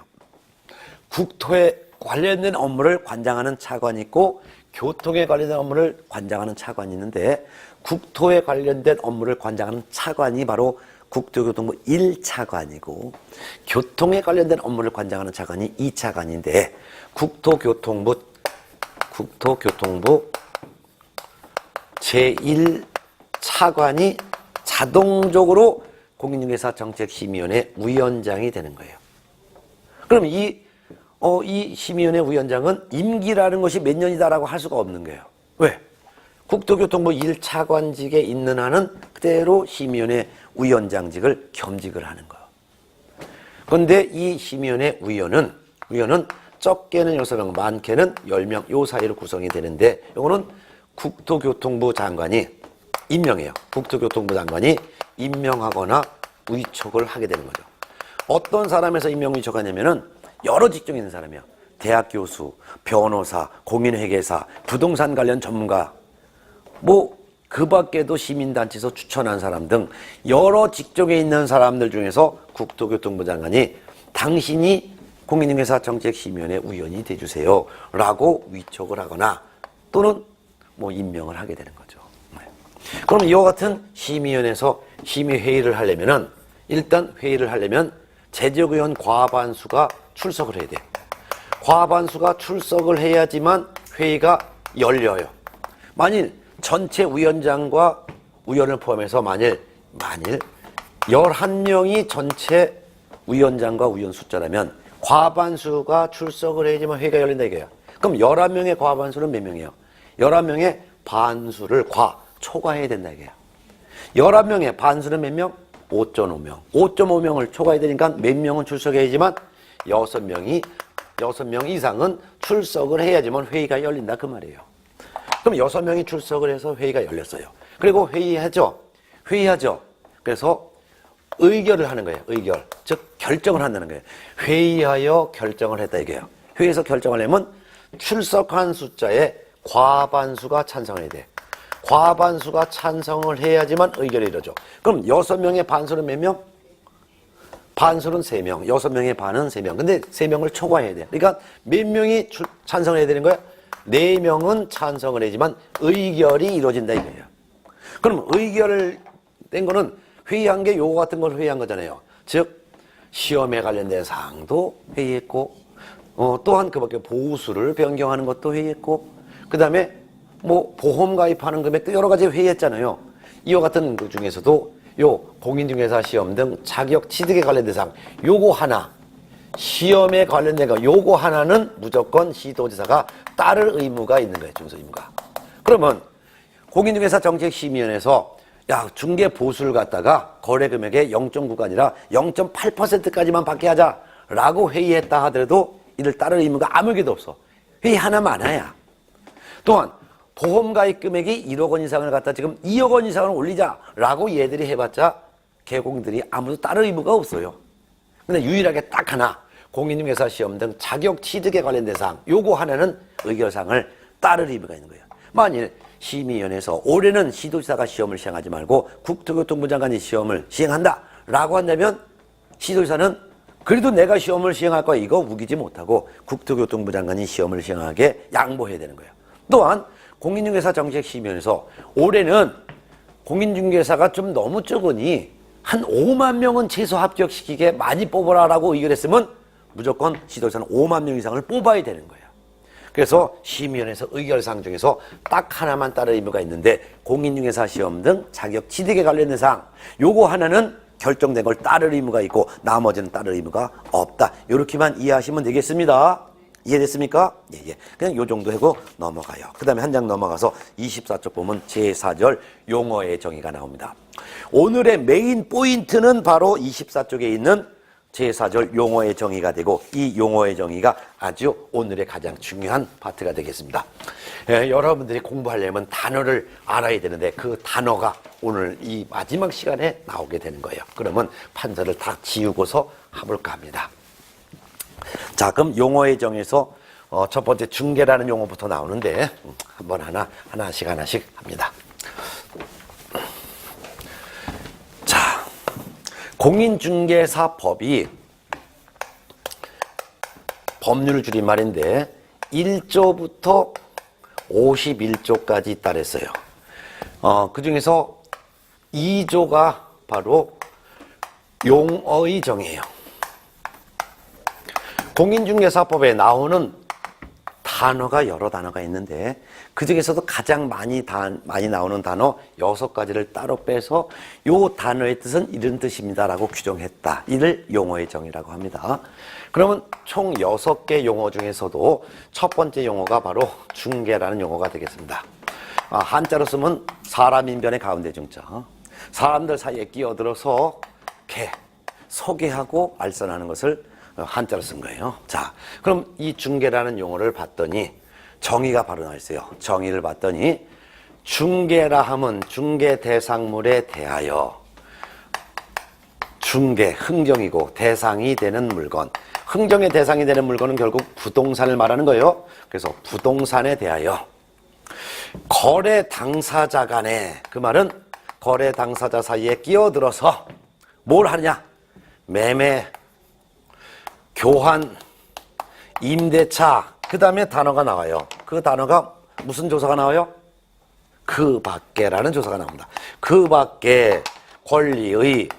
국토에 관련된 업무를 관장하는 차관이 있고 교통에 관련된 업무를 관장하는 차관이 있는데 국토에 관련된 업무를 관장하는 차관이 바로 국토교통부 1차관이고 교통에 관련된 업무를 관장하는 차관이 2차관인데 국토교통부 제1차관이 자동적으로 공인중개사 정책심의위원회 위원장이 되는 거예요. 그럼 이 심의위원회 위원장은 임기라는 것이 몇 년이다라고 할 수가 없는 거예요. 왜? 국토교통부 1차관직에 있는 한은 그대로 심의위원회 위원장직을 겸직을 하는 거예요. 그런데 이 심의위원회 위원은 적게는 6명, 많게는 10명 요 사이로 구성이 되는데 이거는 국토교통부 장관이 임명해요. 국토교통부 장관이 임명하거나 위촉을 하게 되는 거죠. 어떤 사람에서 임명 위촉하냐면은 여러 직종이 있는 사람이에요. 대학 교수, 변호사, 공인회계사, 부동산 관련 전문가, 뭐 그 밖에도 시민단체에서 추천한 사람 등 여러 직종에 있는 사람들 중에서 국토교통부 장관이 당신이 공인중개사 정책심의위원회 위원이 돼주세요 라고 위촉을 하거나 또는 뭐 임명을 하게 되는 거죠. 그럼 이와 같은 심의위원회에서 심의회의를 하려면은 일단 회의를 하려면 재적의원 과반수가 출석을 해야 돼. 과반수가 출석을 해야지만 회의가 열려요. 만일 전체 위원장과 위원을 포함해서 만일 11명이 전체 위원장과 위원 숫자라면 과반수가 출석을 해야지만 회의가 열린다 이거예요. 그럼 11명의 과반수는 몇 명이에요? 11명의 반수를 초과해야 된다 이거예요. 11명의 반수는 몇 명? 5.5명. 5.5명을 초과해야 되니까 몇 명은 출석해야지만 6명이 6명 이상은 출석을 해야지만 회의가 열린다 그 말이에요. 그럼 6명이 출석을 해서 회의가 열렸어요. 그리고 회의하죠. 그래서 의결을 하는 거예요. 의결. 즉 결정을 한다는 거예요. 회의하여 결정을 했다 이게요. 회의에서 결정을 하려면 출석한 숫자의 과반수가 찬성해야 돼. 과반수가 찬성을 해야지만 의결이 이루어져. 그럼 6명의 반수는 몇 명? 반수는 3명. 6명의 반은 3명. 근데 3명을 초과해야 돼. 그러니까 몇 명이 찬성을 해야 되는 거야? 4명은 찬성을 해야지만 의결이 이루어진다 이거예요. 그럼 의결을 된 거는 회의한 게 요거 같은 걸 회의한 거잖아요. 즉 시험에 관련된 사항도 회의했고 또한 그 밖에 보수를 변경하는 것도 회의했고 그 다음에 뭐 보험 가입하는 금액도 여러 가지 회의했잖아요. 이와 같은 그 중에서도 요 공인중개사 시험 등 자격 취득에 관련된 사항 요거 하나 시험에 관련된 거 요거 하나는 무조건 시도지사가 따를 의무가 있는 거예요. 준수 의무가. 그러면 공인중개사 정책심의위원회에서 야 중개 보수를 갖다가 거래 금액의 0.9가 아니라 0.8%까지만 받게 하자라고 회의했다 하더라도 이를 따를 의무가 아무게도 없어. 회의 하나 많아야. 또한 보험 가입 금액이 1억 원 이상을 갖다 지금 2억 원 이상을 올리자라고 얘들이 해봤자 개공들이 아무도 따를 의무가 없어요. 근데 유일하게 딱 하나 공인중개사 시험 등 자격 취득에 관련된 사항 요거 하나는 의결사항을 따를 의무가 있는 거예요. 만일 심의위원회에서 올해는 시도지사가 시험을 시행하지 말고 국토교통부 장관이 시험을 시행한다 라고 한다면 시도지사는 그래도 내가 시험을 시행할 거야 이거 우기지 못하고 국토교통부 장관이 시험을 시행하게 양보해야 되는 거예요. 또한 공인중개사 정책심의위원회에서 올해는 공인중개사가 좀 너무 적으니 한 5만 명은 최소 합격시키게 많이 뽑아라라고 의결했으면 무조건 시도지사는 5만 명 이상을 뽑아야 되는 거예요. 그래서 심의위원회에서 의결사항 중에서 딱 하나만 따를 의무가 있는데 공인중개사 시험 등 자격 취득에 관련된 사항 요거 하나는 결정된 걸 따를 의무가 있고 나머지는 따를 의무가 없다. 이렇게만 이해하시면 되겠습니다. 이해됐습니까? 예. 그냥 요 정도 하고 넘어가요. 그 다음에 한 장 넘어가서 24쪽 보면 제4절 용어의 정의가 나옵니다. 오늘의 메인 포인트는 바로 24쪽에 있는 제4절 용어의 정의가 되고 이 용어의 정의가 아주 오늘의 가장 중요한 파트가 되겠습니다. 여러분들이 공부하려면 단어를 알아야 되는데 그 단어가 오늘 이 마지막 시간에 나오게 되는 거예요. 그러면 판서를 다 지우고서 해볼까 합니다. 자, 그럼 용어의 정의에서 첫 번째 중개라는 용어부터 나오는데 한번 하나씩 합니다. 자, 공인중개사법이 법률 줄임말인데 1조부터 51조까지 있다 그랬어요. 그 중에서 2조가 바로 용어의 정의예요. 공인중개사법에 나오는 단어가 여러 단어가 있는데 그 중에서도 가장 많이 나오는 단어 6가지를 따로 빼서 요 단어의 뜻은 이런 뜻입니다라고 규정했다. 이를 용어의 정의라고 합니다. 그러면 총 6개 용어 중에서도 첫 번째 용어가 바로 중개라는 용어가 되겠습니다. 한자로 쓰면 사람 인변의 가운데 중자. 사람들 사이에 끼어들어서 소개하고 알선하는 것을 한자로 쓴 거예요. 자, 그럼 이 중개라는 용어를 봤더니 정의가 바로 나와 있어요. 정의를 봤더니 중개라 하면 중개 대상물에 대하여 중개, 흥정이고 대상이 되는 물건. 흥정의 대상이 되는 물건은 결국 부동산을 말하는 거예요. 그래서 부동산에 대하여 거래 당사자 간에 그 말은 거래 당사자 사이에 끼어들어서 뭘 하느냐? 매매, 교환, 임대차, 그 다음에 단어가 나와요. 그 단어가 무슨 조사가 나와요? 그 밖에라는 조사가 나옵니다. 그 밖에 권리의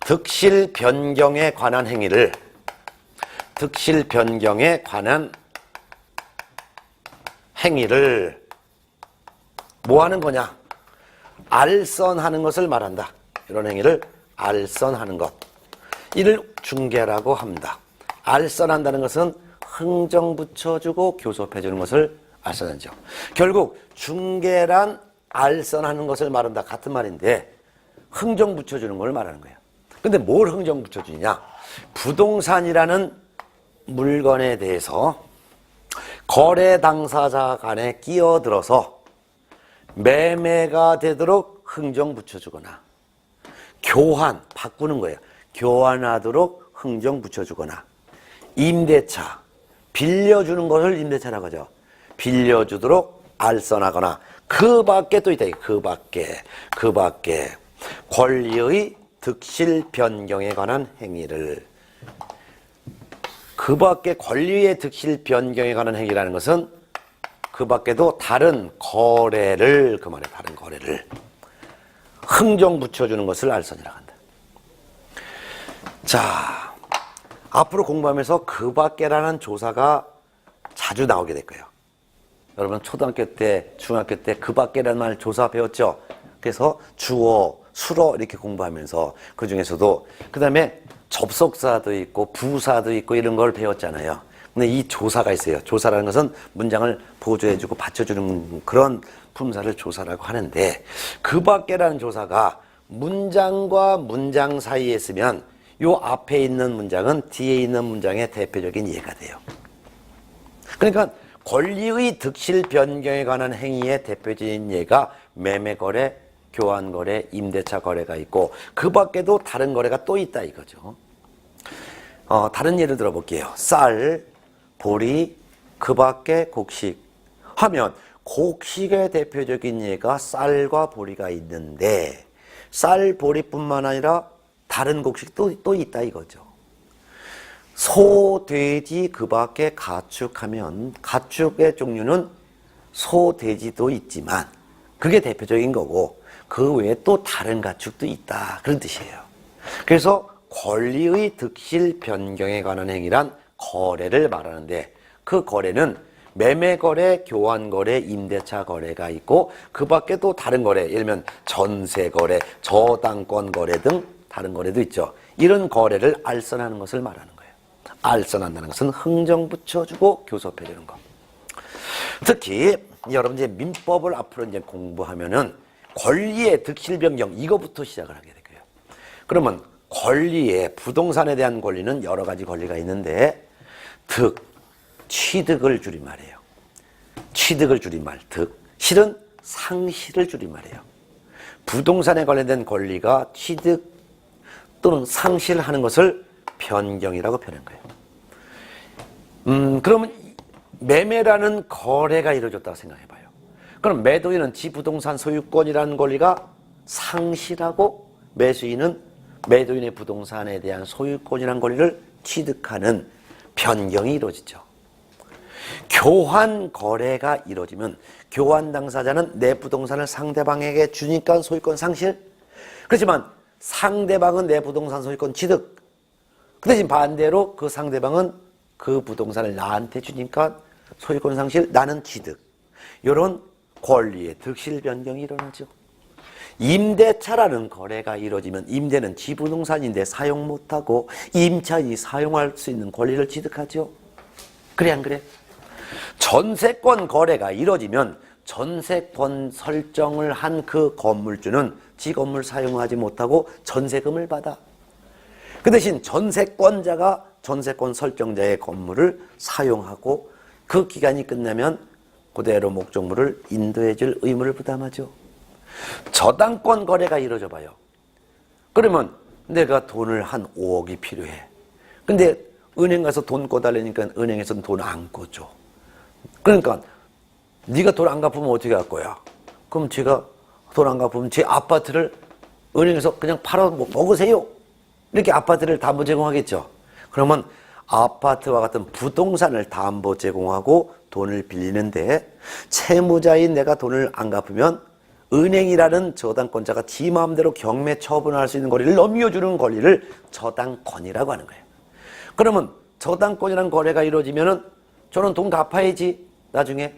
득실 변경에 관한 행위를 득실 변경에 관한 행위를 뭐 하는 거냐? 알선하는 것을 말한다. 이런 행위를 알선하는 것. 이를 중개라고 합니다. 알선한다는 것은 흥정 붙여주고 교섭해주는 것을 알선하죠. 결국 중개란 알선하는 것을 말한다. 같은 말인데 흥정 붙여주는 걸 말하는 거예요. 근데 뭘 흥정 붙여주냐? 부동산이라는 물건에 대해서 거래 당사자 간에 끼어들어서 매매가 되도록 흥정 붙여주거나 교환, 바꾸는 거예요. 교환하도록 흥정 붙여주거나 임대차, 빌려주는 것을 임대차라고 하죠. 빌려주도록 알선하거나 그 밖에 또 있다. 그 밖에 권리의 득실 변경에 관한 행위를 그 밖에 권리의 득실 변경에 관한 행위라는 것은 그 밖에도 다른 거래를 그 말에 다른 거래를 흥정 붙여주는 것을 알선이라고 한다. 자, 앞으로 공부하면서 그 밖에라는 조사가 자주 나오게 될 거예요. 여러분 초등학교 때, 중학교 때 그 밖에라는 말 조사 배웠죠? 그래서 주어, 수어 이렇게 공부하면서 그 중에서도 그 다음에 접속사도 있고 부사도 있고 이런 걸 배웠잖아요. 근데 이 조사가 있어요. 조사라는 것은 문장을 보조해주고 받쳐주는 그런 품사를 조사라고 하는데 그 밖에라는 조사가 문장과 문장 사이에 있으면 요 앞에 있는 문장은 뒤에 있는 문장의 대표적인 예가 돼요. 그러니까 권리의 득실 변경에 관한 행위의 대표적인 예가 매매거래, 교환거래, 임대차 거래가 있고 그 밖에도 다른 거래가 또 있다 이거죠. 다른 예를 들어볼게요. 쌀, 보리, 그 밖에 곡식 하면 곡식의 대표적인 예가 쌀과 보리가 있는데 쌀, 보리뿐만 아니라 다른 곡식도 또 있다 이거죠. 소, 돼지, 그 밖에 가축하면 가축의 종류는 소, 돼지도 있지만 그게 대표적인 거고 그 외에 또 다른 가축도 있다 그런 뜻이에요. 그래서 권리의 득실 변경에 관한 행위란 거래를 말하는데 그 거래는 매매거래, 교환거래, 임대차 거래가 있고 그 밖에 또 다른 거래 예를 들면 전세거래, 저당권 거래 등 다른 거래도 있죠. 이런 거래를 알선하는 것을 말하는 거예요. 알선한다는 것은 흥정 붙여주고 교섭해주는 거. 특히 여러분 이제 민법을 앞으로 이제 공부하면은 권리의 득실 변경 이거부터 시작을 하게 될 거예요. 그러면 권리의 부동산에 대한 권리는 여러 가지 권리가 있는데 취득을 줄임말이에요. 취득을 줄임말, 실은 상실을 줄임말이에요. 부동산에 관련된 권리가 취득 또는 상실하는 것을 변경이라고 표현한 거예요. 그러면 매매라는 거래가 이루어졌다고 생각해봐요. 그럼 매도인은 지부동산 소유권이라는 권리가 상실하고 매수인은 매도인의 부동산에 대한 소유권이라는 권리를 취득하는 변경이 이루어지죠. 교환 거래가 이루어지면 교환 당사자는 내 부동산을 상대방에게 주니까 소유권 상실. 그렇지만 상대방은 내 부동산 소유권 취득. 그 대신 반대로 그 상대방은 그 부동산을 나한테 주니까 소유권 상실, 나는 취득. 이런 권리의 득실 변경이 일어나죠. 임대차라는 거래가 이루어지면 임대는 지부동산인데 사용 못하고 임차인이 사용할 수 있는 권리를 취득하죠. 그래 안 그래? 전세권 거래가 이루어지면 전세권 설정을 한 그 건물주는 지 건물 사용하지 못하고 전세금을 받아. 그 대신 전세권자가 전세권 설정자의 건물을 사용하고 그 기간이 끝나면 그대로 목적물을 인도해 줄 의무를 부담하죠. 저당권 거래가 이루어져 봐요. 그러면 내가 돈을 한 5억이 필요해. 근데 은행 가서 돈 꿔달라니까 은행에서는 돈 안 꿔줘. 그러니까 네가 돈 안 갚으면 어떻게 할 거야? 그럼 제가 돈 안 갚으면 제 아파트를 은행에서 그냥 팔아 먹으세요. 이렇게 아파트를 담보 제공하겠죠. 그러면 아파트와 같은 부동산을 담보 제공하고 돈을 빌리는데 채무자인 내가 돈을 안 갚으면 은행이라는 저당권자가 지 마음대로 경매 처분할 수 있는 권리를 넘겨주는 권리를 저당권이라고 하는 거예요. 그러면 저당권이라는 거래가 이루어지면은 저는 돈 갚아야지. 나중에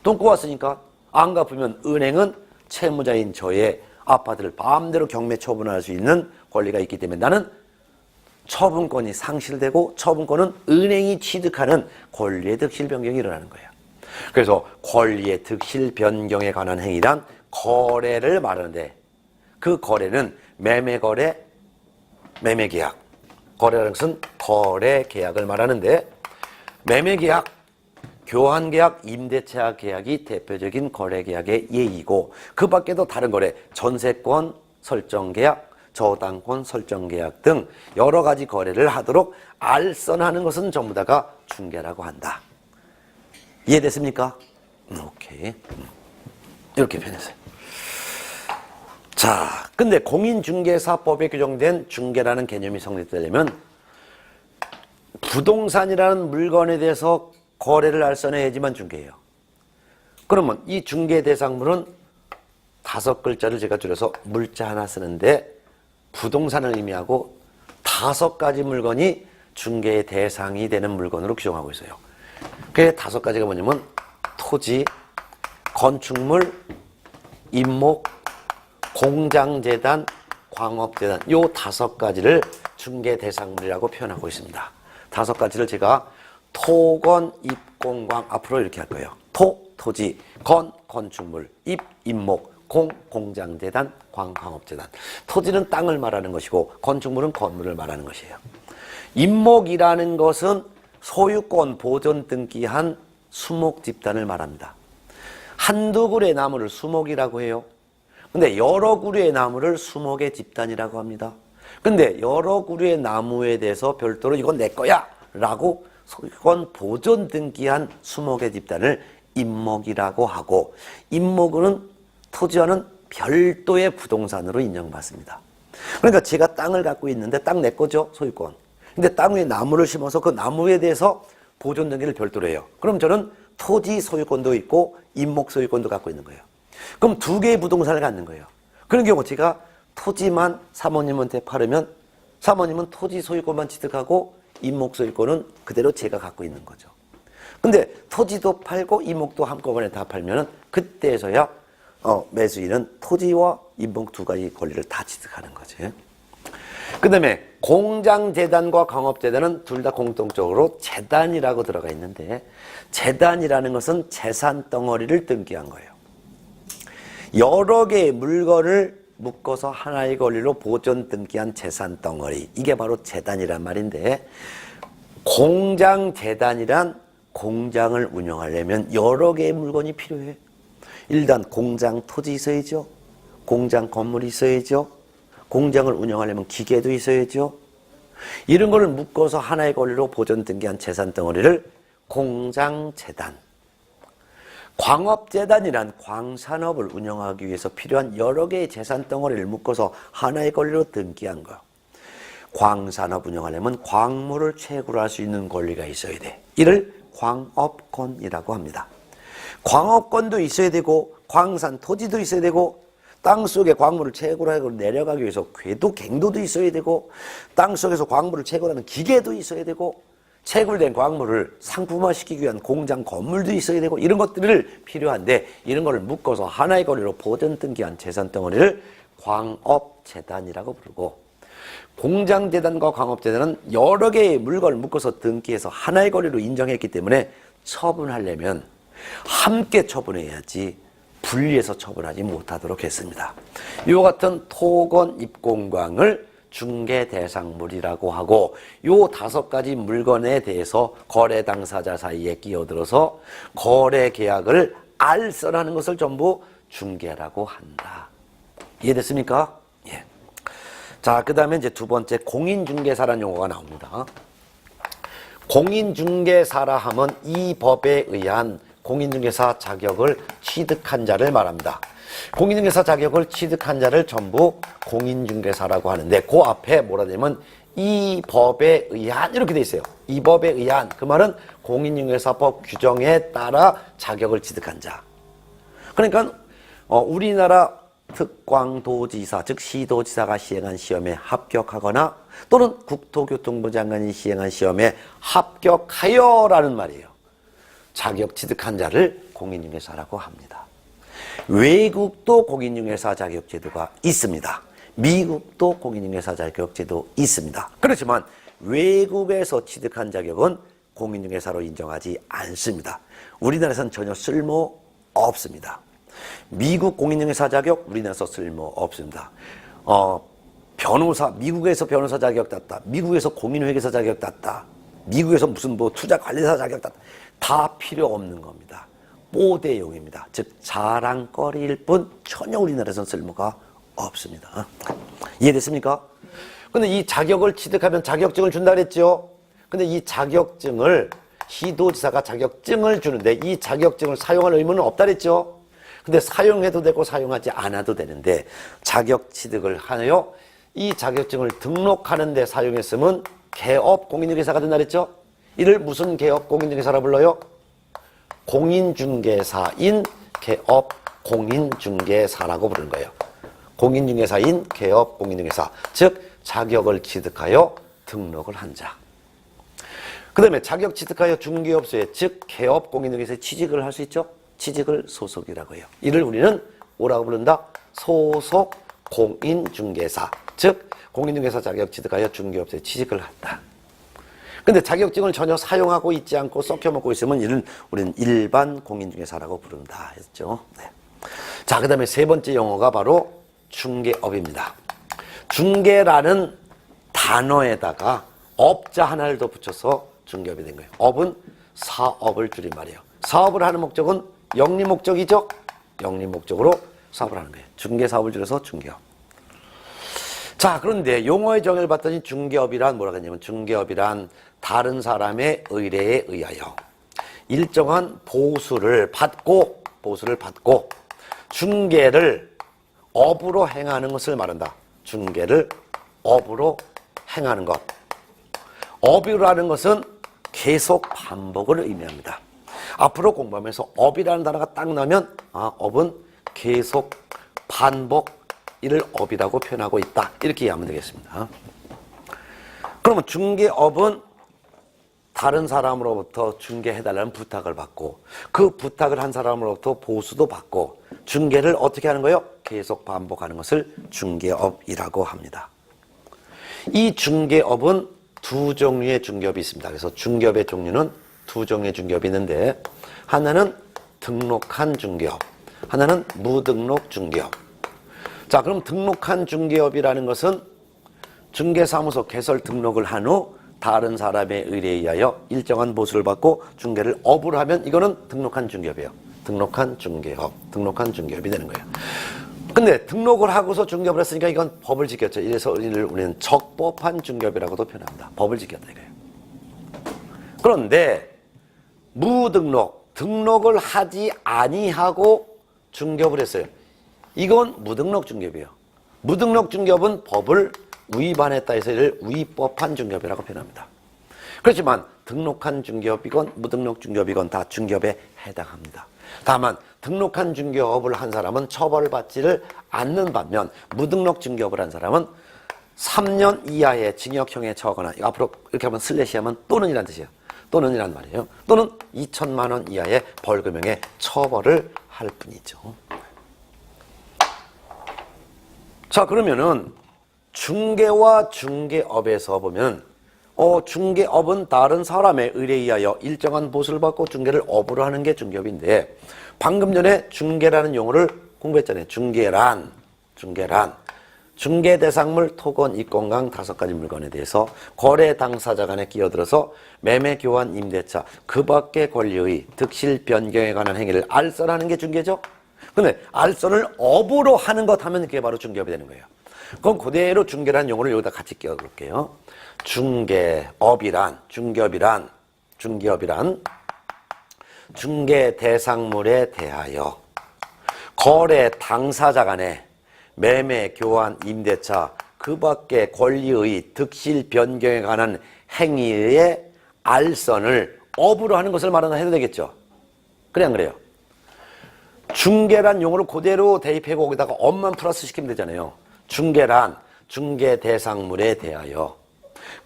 돈 꼬았으니까 안 갚으면 은행은 채무자인 저의 아파트를 마음대로 경매 처분할 수 있는 권리가 있기 때문에 나는 처분권이 상실되고 처분권은 은행이 취득하는 권리의 득실 변경이 일어나는 거예요. 그래서 권리의 득실 변경에 관한 행위란 거래를 말하는데 그 거래는 매매거래, 매매계약. 거래라는 것은 거래 계약을 말하는데 매매계약, 교환계약, 임대차 계약이 대표적인 거래계약의 예이고 그 밖에도 다른 거래, 전세권 설정계약, 저당권 설정계약 등 여러 가지 거래를 하도록 알선하는 것은 전부 다가 중개라고 한다. 이해됐습니까? 오케이. 이렇게 표현했어요. 자, 근데 공인중개사법에 규정된 중개라는 개념이 성립되려면 부동산이라는 물건에 대해서 거래를 알선해야지만 중개예요. 그러면 이 중개 대상물은 5글자를 제가 줄여서 물자 하나 쓰는데 부동산을 의미하고 5가지 물건이 중개의 대상이 되는 물건으로 규정하고 있어요. 그 5가지가 뭐냐면 토지, 건축물, 임목, 공장재단, 광업재단 요 5가지를 중개 대상물이라고 표현하고 있습니다. 5가지를 제가 토건, 입공광 앞으로 이렇게 할 거예요. 토, 토지, 건, 건축물, 입, 임목, 공, 공장재단, 광, 광업재단. 토지는 땅을 말하는 것이고 건축물은 건물을 말하는 것이에요. 임목이라는 것은 소유권 보존 등기한 수목 집단을 말합니다. 한두 그루의 나무를 수목이라고 해요. 근데 여러 그루의 나무를 수목의 집단이라고 합니다. 근데 여러 그루의 나무에 대해서 별도로 이건 내 거야 라고 소유권 보존 등기한 수목의 집단을 임목이라고 하고, 임목은 토지와는 별도의 부동산으로 인정받습니다. 그러니까 제가 땅을 갖고 있는데 땅 내 거죠, 소유권. 근데 땅 위에 나무를 심어서 그 나무에 대해서 보존 등기를 별도로 해요. 그럼 저는 토지 소유권도 있고 임목 소유권도 갖고 있는 거예요. 그럼 2개의 부동산을 갖는 거예요. 그런 경우 제가 토지만 사모님한테 팔으면 사모님은 토지 소유권만 취득하고 임목 소유권은 그대로 제가 갖고 있는 거죠. 근데 토지도 팔고 임목도 한꺼번에 다 팔면은 그때서야 매수인은 토지와 임목 2가지 권리를 다 취득하는 거지. 그 다음에 공장재단과 광업재단은 둘 다 공통적으로 재단이라고 들어가 있는데, 재단이라는 것은 재산 덩어리를 등기한 거예요. 여러 개의 물건을 묶어서 하나의 권리로 보존 등기한 재산 덩어리, 이게 바로 재단이란 말인데, 공장재단이란 공장을 운영하려면 여러 개의 물건이 필요해. 일단 공장 토지 있어야죠. 공장 건물이 있어야죠. 공장을 운영하려면 기계도 있어야죠. 이런 거를 묶어서 하나의 권리로 보존 등기한 재산 덩어리를 공장재단. 광업재단이란 광산업을 운영하기 위해서 필요한 여러 개의 재산 덩어리를 묶어서 하나의 권리로 등기한 거. 광산업 운영하려면 광물을 채굴할 수 있는 권리가 있어야 돼. 이를 광업권이라고 합니다. 광업권도 있어야 되고 광산 토지도 있어야 되고 땅속에 광물을 채굴하고 내려가기 위해서 궤도 갱도도 있어야 되고 땅속에서 광물을 채굴하는 기계도 있어야 되고 채굴된 광물을 상품화시키기 위한 공장 건물도 있어야 되고 이런 것들을 필요한데, 이런 거를 묶어서 하나의 권리로 보존 등기한 재산 덩어리를 광업재단이라고 부르고, 공장재단과 광업재단은 여러 개의 물건을 묶어서 등기해서 하나의 권리로 인정했기 때문에 처분하려면 함께 처분해야지 분리해서 처분하지 못하도록 했습니다. 이와 같은 토건, 입공광을 중개 대상물이라고 하고, 요 5가지 물건에 대해서 거래 당사자 사이에 끼어들어서 거래 계약을 알선하는 것을 전부 중개라고 한다. 이해됐습니까? 예. 자, 그 다음에 이제 2번째 공인중개사라는 용어가 나옵니다. 공인중개사라 하면 이 법에 의한 공인중개사 자격을 취득한 자를 말합니다. 공인중개사 자격을 취득한 자를 전부 공인중개사라고 하는데, 그 앞에 뭐라 되냐면 이 법에 의한 이렇게 돼 있어요. 이 법에 의한, 그 말은 공인중개사법 규정에 따라 자격을 취득한 자. 그러니까 우리나라 특광도지사, 즉 시도지사가 시행한 시험에 합격하거나 또는 국토교통부 장관이 시행한 시험에 합격하여라는 말이에요. 자격 취득한 자를 공인중개사라고 합니다. 외국도 공인중개사 자격제도가 있습니다. 미국도 공인중개사 자격제도 있습니다. 그렇지만 외국에서 취득한 자격은 공인중개사로 인정하지 않습니다. 우리나라에서는 전혀 쓸모 없습니다. 미국 공인중개사 자격, 우리나라에서 쓸모 없습니다. 변호사, 미국에서 변호사 자격 땄다. 미국에서 공인회계사 자격 땄다. 미국에서 무슨 뭐 투자 관리사 자격 다 필요 없는 겁니다. 뽀대용입니다. 즉 자랑거리일 뿐 전혀 우리나라에서는 쓸모가 없습니다. 이해됐습니까? 근데 이 자격을 취득하면 자격증을 준다 그랬죠. 근데 이 자격증을 시도지사가 자격증을 주는데 이 자격증을 사용할 의무는 없다 그랬죠. 근데 사용해도 되고 사용하지 않아도 되는데 자격 취득을 하여 이 자격증을 등록하는 데 사용했으면 개업 공인중개사가 된다 그랬죠. 이를 무슨 개업 공인중개사라 불러요? 공인중개사인 개업 공인중개사라고 부르는 거예요. 공인중개사인 개업 공인중개사, 즉 자격을 취득하여 등록을 한 자. 그 다음에 자격 취득하여 중개업소에 즉 개업 공인중개사에 취직을 할 수 있죠. 취직을 소속이라고 해요. 이를 우리는 뭐라고 부른다? 소속 공인중개사, 즉 공인중개사 자격 취득하여 중개업소에 취직을 한다. 근데 자격증을 전혀 사용하고 있지 않고 썩혀먹고 있으면 이를 우리는 일반 공인중개사라고 부른다 했죠. 네. 자, 그 다음에 세 번째 용어가 바로 중개업입니다. 중개라는 단어에다가 업자 하나를 더 붙여서 중개업이 된 거예요. 업은 사업을 줄임말이에요. 사업을 하는 목적은 영리 목적이죠. 영리 목적으로 사업을 하는 거예요. 중개사업을 줄여서 중개업. 자, 그런데 용어의 정의를 봤더니 중개업이란 뭐라고 했냐면 중개업이란 다른 사람의 의뢰에 의하여 일정한 보수를 받고 중개를 업으로 행하는 것을 말한다. 중개를 업으로 행하는 것. 업이라는 것은 계속 반복을 의미합니다. 앞으로 공부하면서 업이라는 단어가 딱 나면 업은 계속 반복, 이를 업이라고 표현하고 있다. 이렇게 이해하면 되겠습니다. 그러면 중개업은 다른 사람으로부터 중개해달라는 부탁을 받고 그 부탁을 한 사람으로부터 보수도 받고 중개를 어떻게 하는 거예요? 계속 반복하는 것을 중개업이라고 합니다. 이 중개업은 두 종류의 중개업이 있습니다. 그래서 중개업의 종류는 두 종류의 중개업이 있는데 하나는 등록한 중개업, 하나는 무등록 중개업. 자, 그럼 등록한 중개업이라는 것은 중개사무소 개설 등록을 한 후 다른 사람의 의뢰에 의하여 일정한 보수를 받고 중개를 업으로 하면 이거는 등록한 중개업이에요. 등록한 중개업, 등록한 중개업이 되는 거예요. 근데 등록을 하고서 중개업을 했으니까 이건 법을 지켰죠. 이래서 우리는 적법한 중개업이라고도 표현합니다. 법을 지켰다 이거예요. 그런데 무등록, 등록을 하지 아니하고 중개업을 했어요. 이건 무등록 중개업이에요. 무등록 중개업은 법을 위반했다 해서 이를 위법한 중개업이라고 표현합니다. 그렇지만 등록한 중개업이건 무등록 중개업이건 다 중개업에 해당합니다. 다만 등록한 중개업을 한 사람은 처벌받지를 않는 반면 무등록 중개업을 한 사람은 3년 이하의 징역형에 처하거나 앞으로 이렇게 하면 슬래시 하면 또는이란 뜻이에요. 또는이란 말이에요. 또는 2천만 원 이하의 벌금형에 처벌을 할 뿐이죠. 자, 그러면은 중개와 중개업에서 보면 중개업은 다른 사람의 의뢰에 의하여 일정한 보수를 받고 중개를 업으로 하는 게 중개업인데 방금 전에 중개라는 용어를 공부했잖아요. 중개란 중개 대상물, 토건, 이권강 5가지 물건에 대해서 거래 당사자 간에 끼어들어서 매매, 교환, 임대차 그 밖의 권리의 득실 변경에 관한 행위를 알선하는 게 중개죠. 근데 알선을 업으로 하는 것 하면 그게 바로 중개업이 되는 거예요. 그럼 그대로 중개라는 용어를 여기다 같이 끼워볼게요. 중개업이란, 중개업이란 중개 대상물에 대하여 거래 당사자 간에 매매, 교환, 임대차 그 밖의 권리의 득실 변경에 관한 행위의 알선을 업으로 하는 것을 말한다 해도 되겠죠. 그래 안 그래요? 중개란 용어를 그대로 대입하고 거기다가 업만 플러스 시키면 되잖아요. 중개란 중개 대상물에 대하여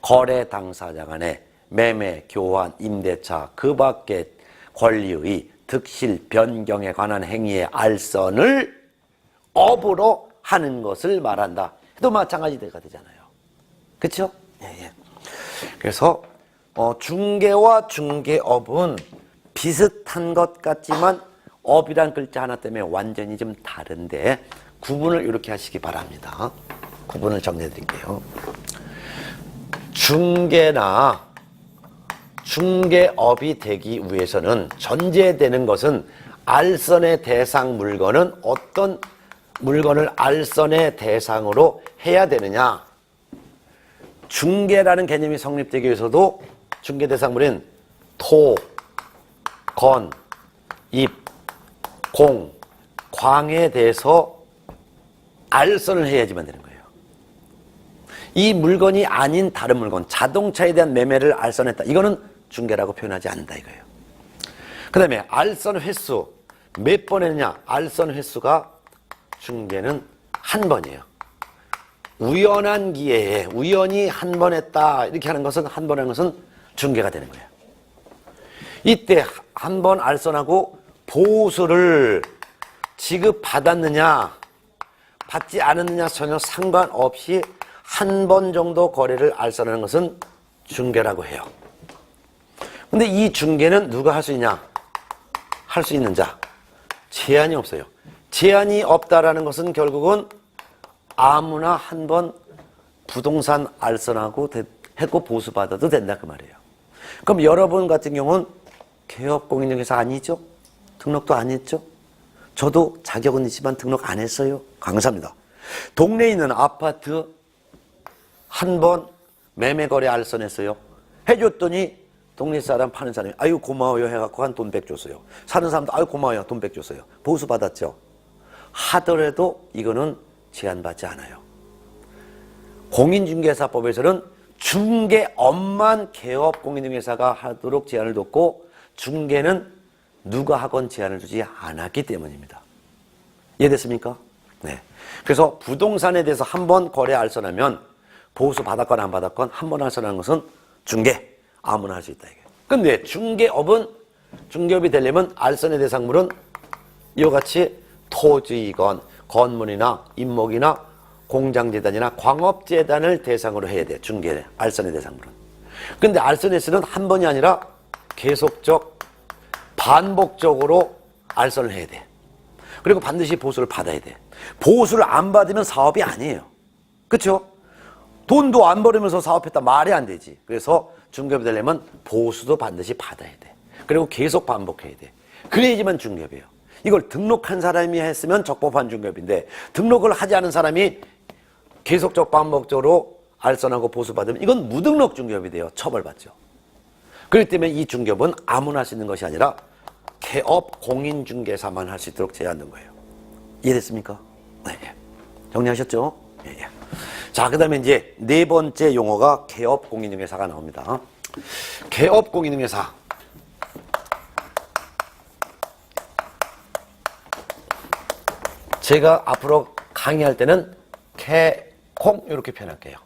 거래 당사자 간에 매매, 교환, 임대차 그 밖의 권리의 득실 변경에 관한 행위의 알선을 업으로 하는 것을 말한다. 또 마찬가지가 되잖아요. 그렇죠? 예. 그래서 중개와 중개업은 비슷한 것 같지만 업이란 글자 하나 때문에 완전히 좀 다른데 구분을 이렇게 하시기 바랍니다. 구분을 정리해 드릴게요. 중개나 중개업이 되기 위해서는 전제되는 것은 알선의 대상 물건은 어떤 물건을 알선의 대상으로 해야 되느냐. 중개라는 개념이 성립되기 위해서도 중개 대상물인 토, 건, 입, 공, 광에 대해서 알선을 해야지만 되는 거예요. 이 물건이 아닌 다른 물건, 자동차에 대한 매매를 알선했다. 이거는 중개라고 표현하지 않는다 이거예요. 그 다음에 알선 횟수, 몇 번 했느냐. 알선 횟수가 중개는 한 번이에요. 우연한 기회에 우연히 한 번 했다 이렇게 하는 것은 한 번 하는 것은 중개가 되는 거예요. 이때 한 번 알선하고 보수를 지급받았느냐 받지 않았느냐 전혀 상관없이 한 번 정도 거래를 알선하는 것은 중개라고 해요. 근데 이 중개는 누가 할 수 있냐? 할 수 있는 자. 제한이 없어요. 제한이 없다라는 것은 결국은 아무나 한 번 부동산 알선하고 했고 보수받아도 된다 그 말이에요. 그럼 여러분 같은 경우는 개업공인중개사 아니죠? 등록도 안 했죠? 저도 자격은 있지만 등록 안 했어요. 감사합니다. 동네에 있는 아파트 한 번 매매거래 알선했어요. 해줬더니 동네 사람 파는 사람이 아유 고마워요 해갖고 한 돈 100 줬어요. 사는 사람도 아유 고마워요 돈 100 줬어요. 보수 받았죠. 하더라도 이거는 제한받지 않아요. 공인중개사법에서는 중개업만 개업공인중개사가 하도록 제한을 뒀고 중개는 누가 하건 제한을 두지 않았기 때문입니다. 이해됐습니까? 네. 그래서 부동산에 대해서 한 번 거래 알선하면 보수 받았건 안 받았건 한 번 알선하는 것은 중개. 아무나 할 수 있다 이게. 근데 중개업이 되려면 알선의 대상물은 이와 같이 토지건, 건물이나 임목이나 공장재단이나 광업재단을 대상으로 해야 돼. 중개, 알선의 대상물은. 근데 알선에서는 한 번이 아니라 계속적, 반복적으로 알선을 해야 돼. 그리고 반드시 보수를 받아야 돼. 보수를 안 받으면 사업이 아니에요. 그렇죠? 돈도 안 벌으면서 사업했다 말이 안 되지. 그래서 중개업이 되려면 보수도 반드시 받아야 돼. 그리고 계속 반복해야 돼. 그래야지만 중개업이에요. 이걸 등록한 사람이 했으면 적법한 중개업인데 등록을 하지 않은 사람이 계속적 반복적으로 알선하고 보수받으면 이건 무등록 중개업이 돼요. 처벌받죠. 그렇기 때문에 이 중개업은 아무나 할 수 있는 것이 아니라 개업 공인중개사만 할 수 있도록 제한된 거예요. 이해됐습니까? 네. 정리하셨죠? 예. 자, 그 다음에 이제 네 번째 용어가 개업 공인중개사가 나옵니다. 개업 공인중개사. 제가 앞으로 강의할 때는 개콩 이렇게 표현할게요.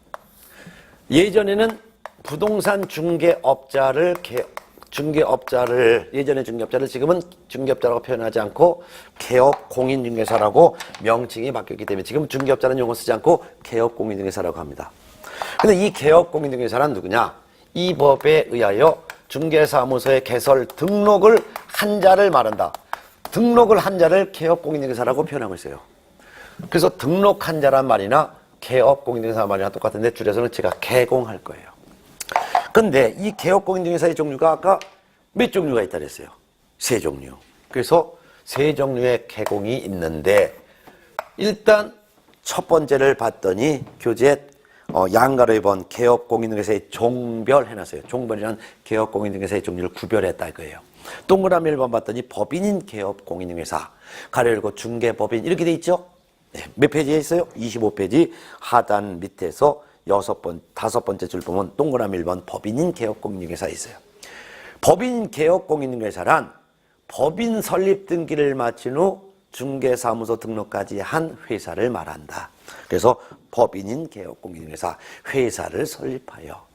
예전에는 부동산 중개업자를 예전에 중개업자를 지금은 중개업자라고 표현하지 않고 개업 공인중개사라고 명칭이 바뀌었기 때문에 지금 중개업자는 용어 쓰지 않고 개업 공인중개사라고 합니다. 근데 이 개업 공인중개사란 누구냐? 이 법에 의하여 중개사무소의 개설 등록을 한 자를 말한다. 등록을 한 자를 개업 공인중개사라고 표현하고 있어요. 그래서 등록한 자란 말이나 개업 공인중개사 말이나 똑같은데 줄여서는 제가 개공할 거예요. 근데 이 개업 공인중개사의 종류가 아까 몇 종류가 있다 그랬어요? 3종류. 그래서 3종류의 개공이 있는데 일단 첫 번째를 봤더니 교재 양가로 2번 개업 공인중개사의 종별 해놨어요. 종별이란 개업 공인중개사의 종류를 구별했다 이거예요. 동그라미 1번 봤더니 법인인 개업 공인중개사 가로 열고 중개법인 이렇게 돼 있죠? 네. 몇 페이지에 있어요? 25페이지 하단 밑에서 5번째 줄 보면 동그라미 1번 법인인 개업 공인중개사에 있어요. 법인 개업 공인중개사란 법인 설립 등기를 마친 후 중개사무소 등록까지 한 회사를 말한다. 그래서 법인인 개업 공인중개사 회사를 설립하여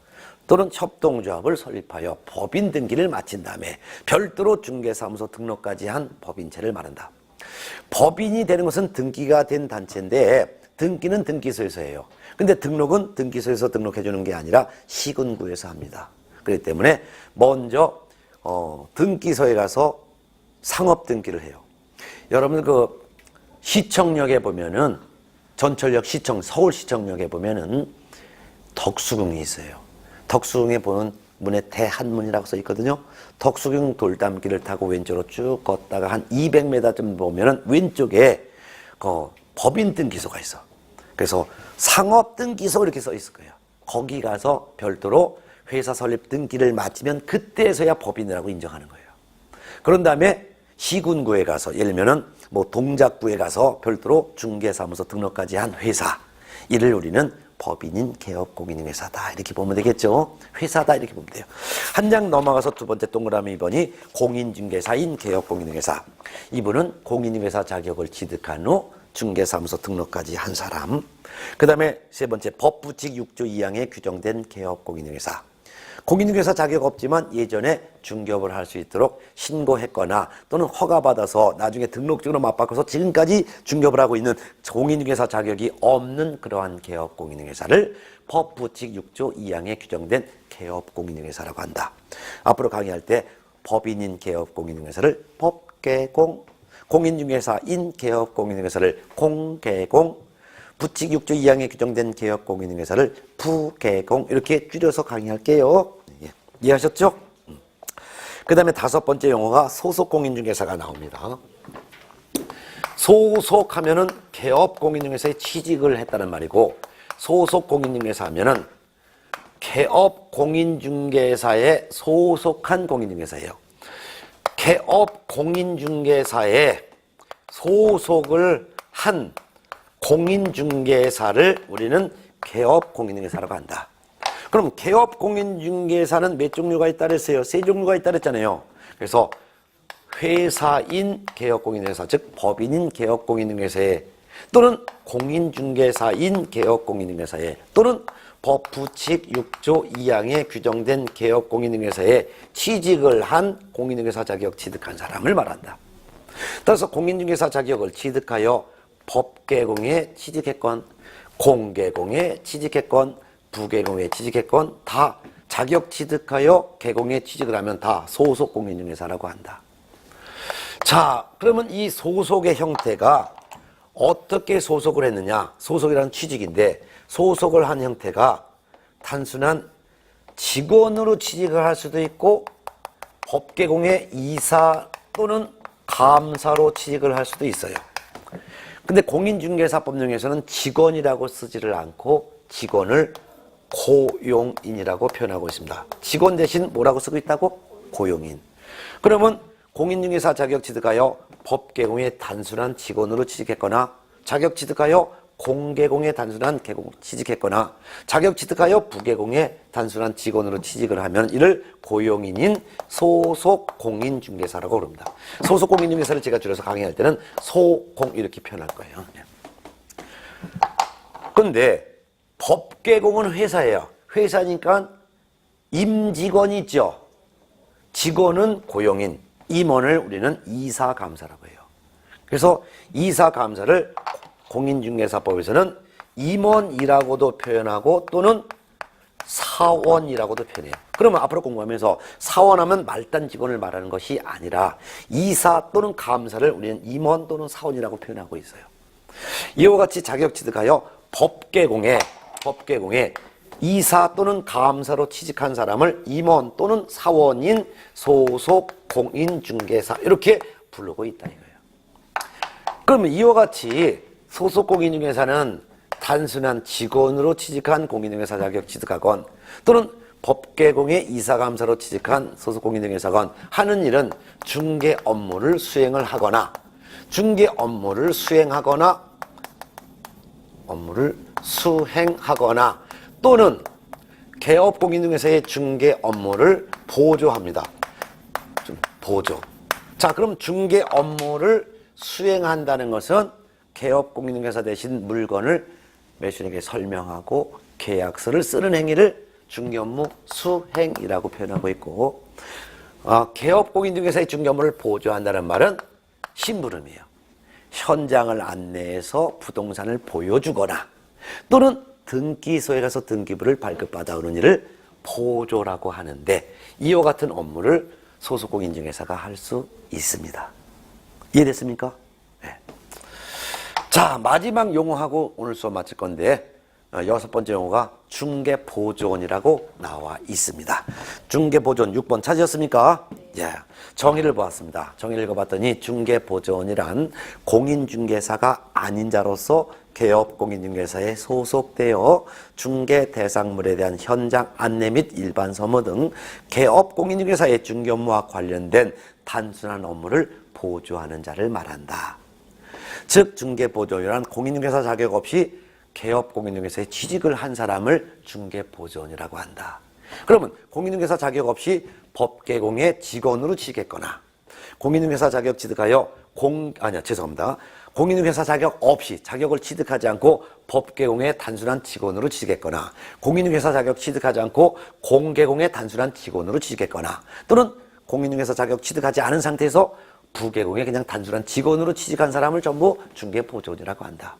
또는 협동조합을 설립하여 법인 등기를 마친 다음에 별도로 중개사무소 등록까지 한 법인체를 말한다. 법인이 되는 것은 등기가 된 단체인데 등기는 등기소에서 해요. 근데 등록은 등기소에서 등록해 주는 게 아니라 시군구에서 합니다. 그렇기 때문에 먼저 등기소에 가서 상업 등기를 해요. 여러분 그 시청역에 보면은 전철역 시청 서울시청역에 보면은 덕수궁이 있어요. 덕수궁에 보면 문에 대한문이라고 써 있거든요. 덕수궁 돌담길을 타고 왼쪽으로 쭉 걷다가 한 200m쯤 보면은 왼쪽에 법인 등기소가 있어. 그래서 상업 등기소 이렇게 써 있을 거예요. 거기 가서 별도로 회사 설립 등기를 마치면 그때서야 법인이라고 인정하는 거예요. 그런 다음에 시군구에 가서, 예를 들면은 뭐 동작구에 가서 별도로 중개사무소 등록까지 한 회사, 이를 우리는 법인인 개업공인중개사다 이렇게 보면 되겠죠. 회사다 이렇게 보면 돼요. 한 장 넘어가서 두 번째 동그라미 2번이 공인중개사인 개업공인중개사. 이분은 공인중개사 자격을 취득한 후 중개사무소 등록까지 한 사람. 그 다음에 세 번째 법부칙 6조 2항에 규정된 개업공인중개사. 공인중개사 자격 없지만 예전에 중개업을 할 수 있도록 신고했거나 또는 허가받아서 나중에 등록증으로 맞바꿔서 지금까지 중개업을 하고 있는 공인중개사 자격이 없는 그러한 개업공인중개사를 법부칙 6조 2항에 규정된 개업공인중개사라고 한다. 앞으로 강의할 때 법인인 개업공인중개사를 법개공, 공인중개사인 개업공인중개사를 공개공, 부칙 6조 2항에 규정된 개업공인중개사를 부개공 이렇게 줄여서 강의할게요. 이해하셨죠? 그 다음에 다섯 번째 용어가 소속공인중개사가 나옵니다. 소속하면은 개업공인중개사에 취직을 했다는 말이고, 소속공인중개사 하면은 개업공인중개사에 소속한 공인중개사예요. 개업공인중개사에 소속을 한 공인중개사를 우리는 개업공인중개사라고 한다. 그럼 개업공인중개사는 몇 종류가 있다 그랬어요? 세 종류가 있다 그랬잖아요. 그래서 회사인 개업공인중개사, 즉 법인인 개업공인중개사에, 또는 공인중개사인 개업공인중개사에, 또는 법부칙 6조 2항에 규정된 개업공인중개사에 취직을 한 공인중개사 자격 취득한 사람을 말한다. 따라서 공인중개사 자격을 취득하여 법개공에 취직했건 공개공에 취직했건 부개공에 취직했건 다 자격 취득하여 개공에 취직을 하면 다 소속공인중개사라고 한다. 자, 그러면 이 소속의 형태가 어떻게 소속을 했느냐? 소속이라는 취직인데 소속을 한 형태가 단순한 직원으로 취직을 할 수도 있고 법개공의 이사 또는 감사로 취직을 할 수도 있어요. 근데 공인중개사법 중에서는 직원이라고 쓰지를 않고 직원을 고용인이라고 표현하고 있습니다. 직원 대신 뭐라고 쓰고 있다고? 고용인. 그러면 공인중개사 자격 취득하여 법개공에 단순한 직원으로 취직했거나 자격 취득하여 공개공에 단순한 개공 취직했거나 자격 취득하여 부개공에 단순한 직원으로 취직을 하면 이를 고용인인 소속공인중개사라고 부릅니다. 소속공인중개사를 제가 줄여서 강의할 때는 소공 이렇게 표현할 거예요. 그런데 법개공은 회사예요. 회사니까 임직원이 있죠. 직원은 고용인, 임원을 우리는 이사감사라고 해요. 그래서 이사감사를 공인중개사법에서는 임원이라고도 표현하고 또는 사원이라고도 표현해요. 그러면 앞으로 공부하면서 사원하면 말단 직원을 말하는 것이 아니라 이사 또는 감사를 우리는 임원 또는 사원이라고 표현하고 있어요. 이와 같이 자격 취득하여 법개공에 이사 또는 감사로 취직한 사람을 임원 또는 사원인 소속 공인중개사 이렇게 부르고 있다 이거예요. 그러면 이와 같이 소속 공인중개사는 단순한 직원으로 취직한 공인중개사 자격 취득하건 또는 법개공의 이사감사로 취직한 소속 공인중개사건 하는 일은 중개 업무를 수행을 하거나 또는 개업공인중개사의 중개 업무를 보조합니다. 보조. 자, 그럼 중개 업무를 수행한다는 것은 개업공인중개사 대신 물건을 매수인에게 설명하고 계약서를 쓰는 행위를 중개업무 수행이라고 표현하고 있고, 개업공인중개사의 중개업무를 보조한다는 말은 심부름이에요. 현장을 안내해서 부동산을 보여주거나 또는 등기소에 가서 등기부를 발급받아오는 일을 보조라고 하는데 이와 같은 업무를 소속공인중개사가 할 수 있습니다. 이해됐습니까? 네. 자, 마지막 용어하고 오늘 수업 마칠 건데 여섯 번째 용어가 중개보조원이라고 나와 있습니다. 중개보조원 6번 찾으셨습니까? 예. 정의를 보았습니다. 정의를 읽어봤더니 중개보조원이란 공인중개사가 아닌 자로서 개업공인중개사에 소속되어 중개 대상물에 대한 현장 안내 및 일반 서무 등 개업공인중개사의 중개 업무와 관련된 단순한 업무를 보조하는 자를 말한다. 즉 중개보조원이란 공인중개사 자격 없이 개업공인중개사에 취직을 한 사람을 중개보조원이라고 한다. 그러면 공인중개사 자격 없이 법계공의 직원으로 취직했거나 공인중개사 자격 취득하여 공인중개사 자격 없이 자격을 취득하지 않고 법계공의 단순한 직원으로 취직했거나 공인중개사 자격 취득하지 않고 공계공의 단순한 직원으로 취직했거나 또는 공인중개사 자격 취득하지 않은 상태에서 부계공의 그냥 단순한 직원으로 취직한 사람을 전부 중개보조원이라고 한다.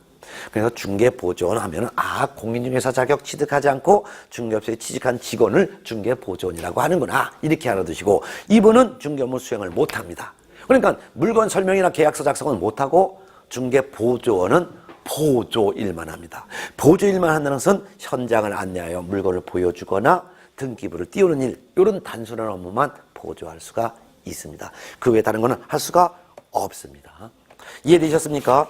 그래서 중개보조원 하면은 공인중개사 자격 취득하지 않고 중개업소에 취직한 직원을 중개보조원이라고 하는구나 이렇게 알아두시고 이분은 중개업무 수행을 못합니다. 그러니까 물건 설명이나 계약서 작성은 못하고 중개보조원은 보조일만 합니다. 보조일만 한다는 것은 현장을 안내하여 물건을 보여주거나 등기부를 띄우는 일 이런 단순한 업무만 보조할 수가 있습니다. 그 외에 다른 거는 할 수가 없습니다. 이해되셨습니까?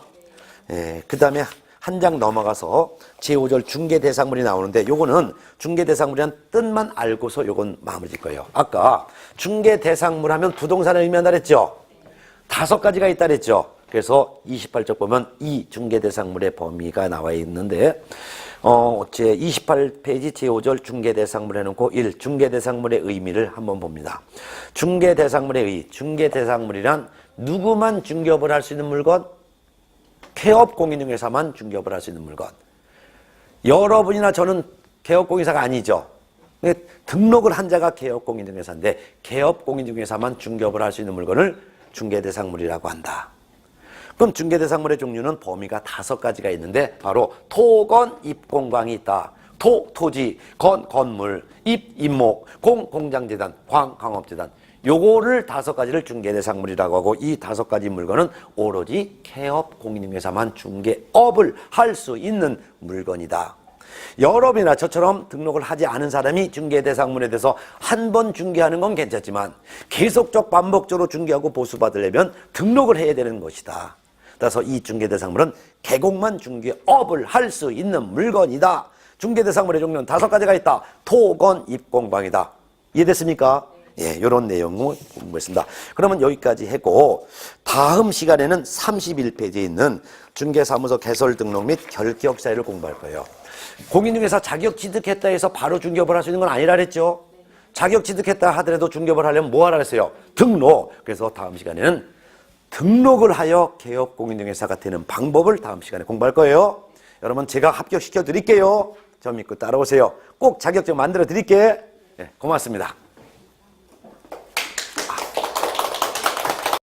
예, 그 다음에 한 장 넘어가서 제5절 중개대상물이 나오는데 요거는 중개대상물이란 뜻만 알고서 요건 마무리 질 거예요. 아까 중개대상물 하면 부동산을 의미한다 그랬죠? 5가지가 있다 그랬죠? 그래서 28쪽 보면 이 중개대상물의 범위가 나와 있는데 제 28페이지 제5절 중개대상물 해놓고 1. 중개대상물의 의미를 한번 봅니다. 중개대상물의 의. 중개대상물이란 누구만 중개업을 할 수 있는 물건? 개업공인중개사만 중개업을 할 수 있는 물건. 여러분이나 저는 개업공인사가 아니죠. 등록을 한 자가 개업공인중개사인데 개업공인중개사만 중개업을 할 수 있는 물건을 중개대상물이라고 한다. 그럼 중개대상물의 종류는 범위가 5가지가 있는데 바로 토, 건, 입, 공광이 있다. 토, 토지, 건, 건물, 입, 입목, 공, 공장재단, 광, 광업재단. 요거를 5가지를 중개대상물이라고 하고 이 5가지 물건은 오로지 개업공인중개사만 중개업을 할 수 있는 물건이다. 여러분이나 저처럼 등록을 하지 않은 사람이 중개대상물에 대해서 한 번 중개하는 건 괜찮지만 계속적 반복적으로 중개하고 보수받으려면 등록을 해야 되는 것이다. 따라서 이 중개대상물은 개공만 중개업을 할 수 있는 물건이다. 중개대상물의 종류는 5가지가 있다. 토, 건, 입, 공방이다. 이해됐습니까? 예, 이런 내용을 공부했습니다. 그러면 여기까지 하고 다음 시간에는 31페이지에 있는 중개사무소 개설 등록 및 결격 사유를 공부할 거예요. 공인중개사 자격 취득했다 해서 바로 중개업을 할 수 있는 건 아니라 그랬죠. 자격 취득했다 하더라도 중개업을 하려면 뭐 하라 그랬어요? 등록. 그래서 다음 시간에는 등록을 하여 개업 공인중개사가 되는 방법을 다음 시간에 공부할 거예요. 여러분 제가 합격시켜 드릴게요. 저 믿고 따라오세요. 꼭 자격증 만들어 드릴게. 네, 고맙습니다.